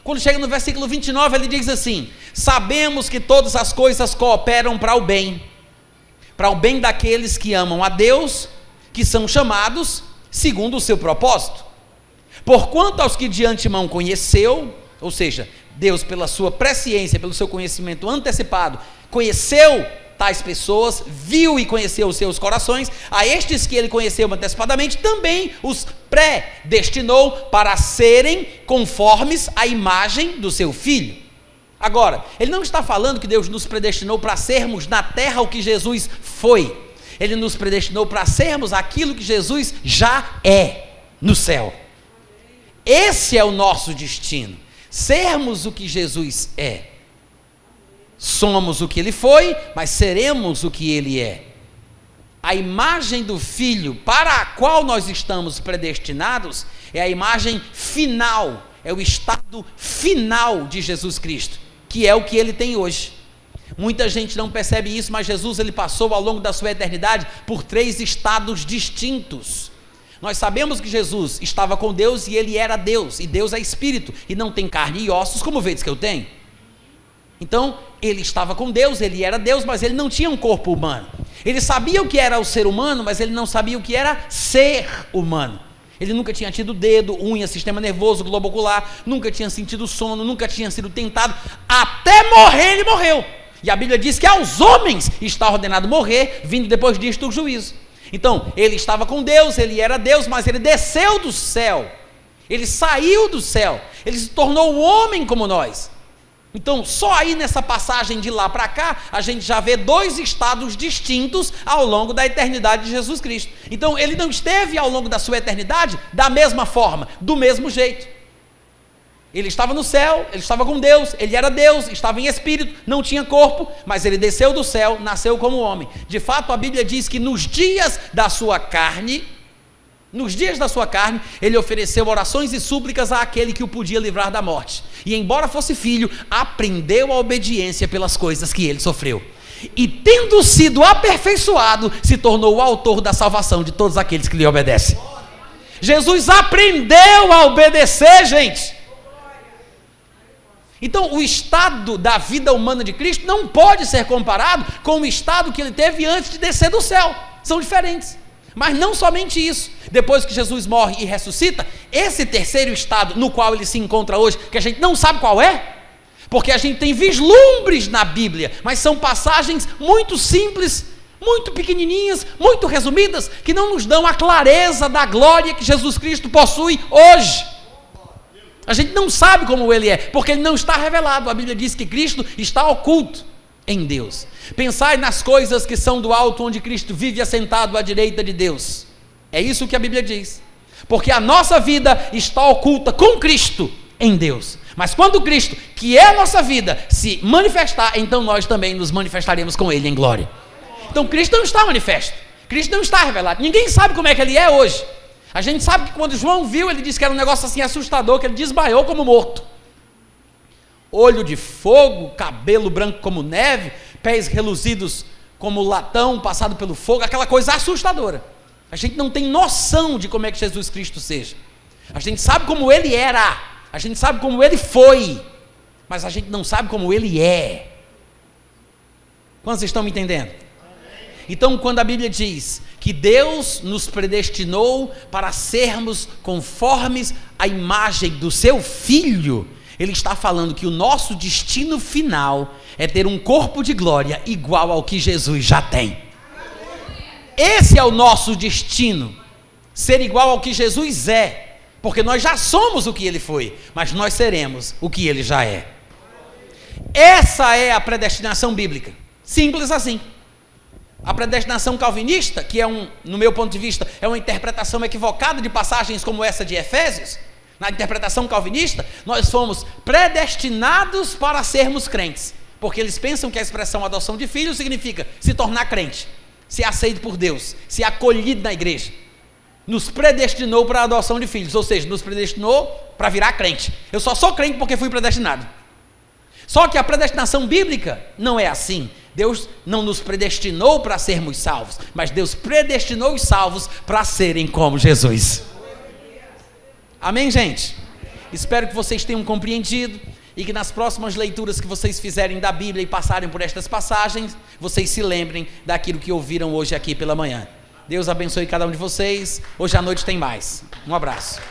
Quando chega no versículo 29, ele diz assim: sabemos que todas as coisas cooperam para o bem daqueles que amam a Deus, que são chamados segundo o seu propósito. Porquanto aos que de antemão conheceu, ou seja, Deus pela sua presciência, pelo seu conhecimento antecipado, conheceu tais pessoas, viu e conheceu os seus corações, a estes que ele conheceu antecipadamente, também os predestinou para serem conformes à imagem do seu Filho. Agora, ele não está falando que Deus nos predestinou para sermos na terra o que Jesus foi. Ele nos predestinou para sermos aquilo que Jesus já é no céu. Esse é o nosso destino, sermos o que Jesus é. Somos o que ele foi, mas seremos o que ele é. A imagem do Filho para a qual nós estamos predestinados é a imagem final, é o estado final de Jesus Cristo, que é o que ele tem hoje. Muita gente não percebe isso, mas Jesus ele passou ao longo da sua eternidade por 3 estados distintos. Nós sabemos que Jesus estava com Deus e ele era Deus, e Deus é espírito, e não tem carne e ossos como vedes que eu tenho. Então, ele estava com Deus, ele era Deus, mas ele não tinha um corpo humano. Ele sabia o que era o ser humano, mas ele não sabia o que era ser humano. Ele nunca tinha tido dedo, unha, sistema nervoso, globo ocular, nunca tinha sentido sono, nunca tinha sido tentado, até morrer ele morreu. E a Bíblia diz que aos homens está ordenado morrer, vindo depois disto o juízo. Então, ele estava com Deus, ele era Deus, mas ele desceu do céu, ele saiu do céu, ele se tornou um homem como nós. Então, só aí nessa passagem de lá para cá, a gente já vê 2 estados distintos ao longo da eternidade de Jesus Cristo. Então, ele não esteve ao longo da sua eternidade da mesma forma, do mesmo jeito. Ele estava no céu, ele estava com Deus, ele era Deus, estava em espírito, não tinha corpo, mas ele desceu do céu, nasceu como homem. De fato, a Bíblia diz que nos dias da sua carne, ele ofereceu orações e súplicas àquele que o podia livrar da morte. E embora fosse filho, aprendeu a obediência pelas coisas que ele sofreu. E tendo sido aperfeiçoado, se tornou o autor da salvação de todos aqueles que lhe obedecem. Jesus aprendeu a obedecer, gente. Então, o estado da vida humana de Cristo não pode ser comparado com o estado que ele teve antes de descer do céu. São diferentes. Mas não somente isso. Depois que Jesus morre e ressuscita, esse terceiro estado no qual ele se encontra hoje, que a gente não sabe qual é, porque a gente tem vislumbres na Bíblia, mas são passagens muito simples, muito pequenininhas, muito resumidas, que não nos dão a clareza da glória que Jesus Cristo possui hoje. A gente não sabe como ele é, porque ele não está revelado. A Bíblia diz que Cristo está oculto em Deus. Pensai nas coisas que são do alto, onde Cristo vive assentado à direita de Deus. É isso que a Bíblia diz. Porque a nossa vida está oculta com Cristo em Deus. Mas quando Cristo, que é a nossa vida, se manifestar, então nós também nos manifestaremos com ele em glória. Então Cristo não está manifesto, Cristo não está revelado. Ninguém sabe como é que ele é hoje. A gente sabe que quando João viu, ele disse que era um negócio assim assustador, que ele desmaiou como morto. olho de fogo, cabelo branco como neve, pés reluzidos como latão passado pelo fogo, aquela coisa assustadora. A gente não tem noção de como é que Jesus Cristo seja. A gente sabe como ele era, a gente sabe como ele foi, mas a gente não sabe como ele é. Quantos estão me entendendo? Então, quando a Bíblia diz que Deus nos predestinou para sermos conformes à imagem do seu Filho, Ele está falando que o nosso destino final é ter um corpo de glória igual ao que Jesus já tem. Esse é o nosso destino, ser igual ao que Jesus é, porque nós já somos o que Ele foi, mas nós seremos o que Ele já é. Essa é a predestinação bíblica, simples assim. A predestinação calvinista, que no meu ponto de vista, é uma interpretação equivocada de passagens como essa de Efésios. Na interpretação calvinista, nós fomos predestinados para sermos crentes, porque eles pensam que a expressão adoção de filho significa se tornar crente, ser aceito por Deus, ser acolhido na igreja. Nos predestinou para a adoção de filhos, ou seja, nos predestinou para virar crente. Eu só sou crente porque fui predestinado. Só que a predestinação bíblica não é assim. Deus não nos predestinou para sermos salvos, mas Deus predestinou os salvos para serem como Jesus. Amém, gente? Espero que vocês tenham compreendido e que nas próximas leituras que vocês fizerem da Bíblia e passarem por estas passagens, vocês se lembrem daquilo que ouviram hoje aqui pela manhã. Deus abençoe cada um de vocês. Hoje à noite tem mais. Um abraço.